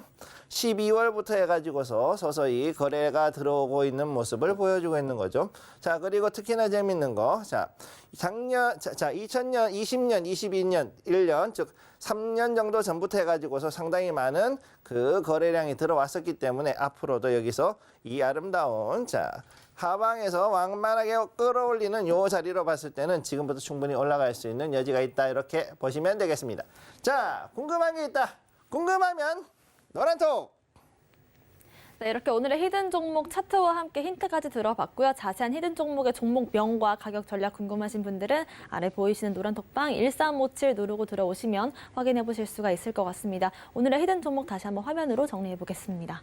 C: 12월부터 해가지고서 서서히 거래가 들어오고 있는 모습을 보여주고 있는 거죠. 자, 그리고 특히나 재밌는 거, 자, 작년, 자, 2000년, 20년, 22년, 1년, 즉 3년 정도 전부터 해가지고서 상당히 많은 그 거래량이 들어왔었기 때문에 앞으로도 여기서 이 아름다운, 자, 하방에서 완만하게 끌어올리는 요 자리로 봤을 때는 지금부터 충분히 올라갈 수 있는 여지가 있다. 이렇게 보시면 되겠습니다. 자, 궁금한 게 있다. 궁금하면 노란톡.
B: 네, 이렇게 오늘의 히든 종목 차트와 함께 힌트까지 들어봤고요. 자세한 히든 종목의 종목명과 가격 전략 궁금하신 분들은 아래 보이시는 노란 톡방 1357 누르고 들어오시면 확인해 보실 수가 있을 것 같습니다. 오늘의 히든 종목 다시 한번 화면으로 정리해 보겠습니다.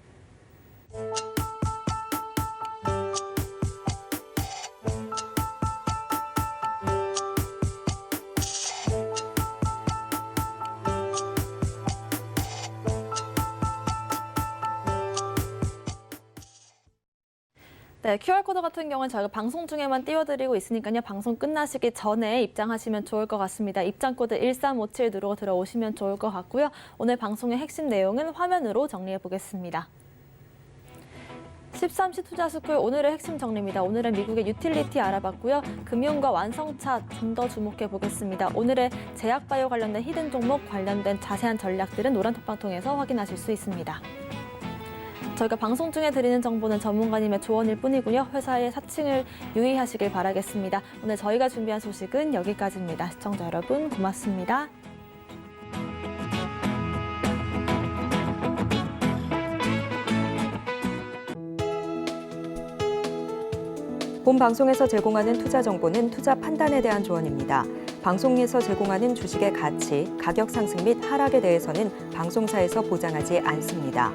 B: 네, QR코드 같은 경우는 저희가 방송 중에만 띄워드리고 있으니까요. 방송 끝나시기 전에 입장하시면 좋을 것 같습니다. 입장코드 1357 누르고 들어오시면 좋을 것 같고요. 오늘 방송의 핵심 내용은 화면으로 정리해 보겠습니다. 13시 투자스쿨 오늘의 핵심 정리입니다. 오늘은 미국의 유틸리티 알아봤고요. 금융과 완성차 좀 더 주목해 보겠습니다. 오늘의 제약바이오 관련된 히든 종목 관련된 자세한 전략들은 노란톡방 통해서 확인하실 수 있습니다. 저희가 방송 중에 드리는 정보는 전문가님의 조언일 뿐이고요. 회사의 사칭을 유의하시길 바라겠습니다. 오늘 저희가 준비한 소식은 여기까지입니다. 시청자 여러분 고맙습니다.
A: 본 방송에서 제공하는 투자 정보는 투자 판단에 대한 조언입니다. 방송에서 제공하는 주식의 가치, 가격 상승 및 하락에 대해서는 방송사에서 보장하지 않습니다.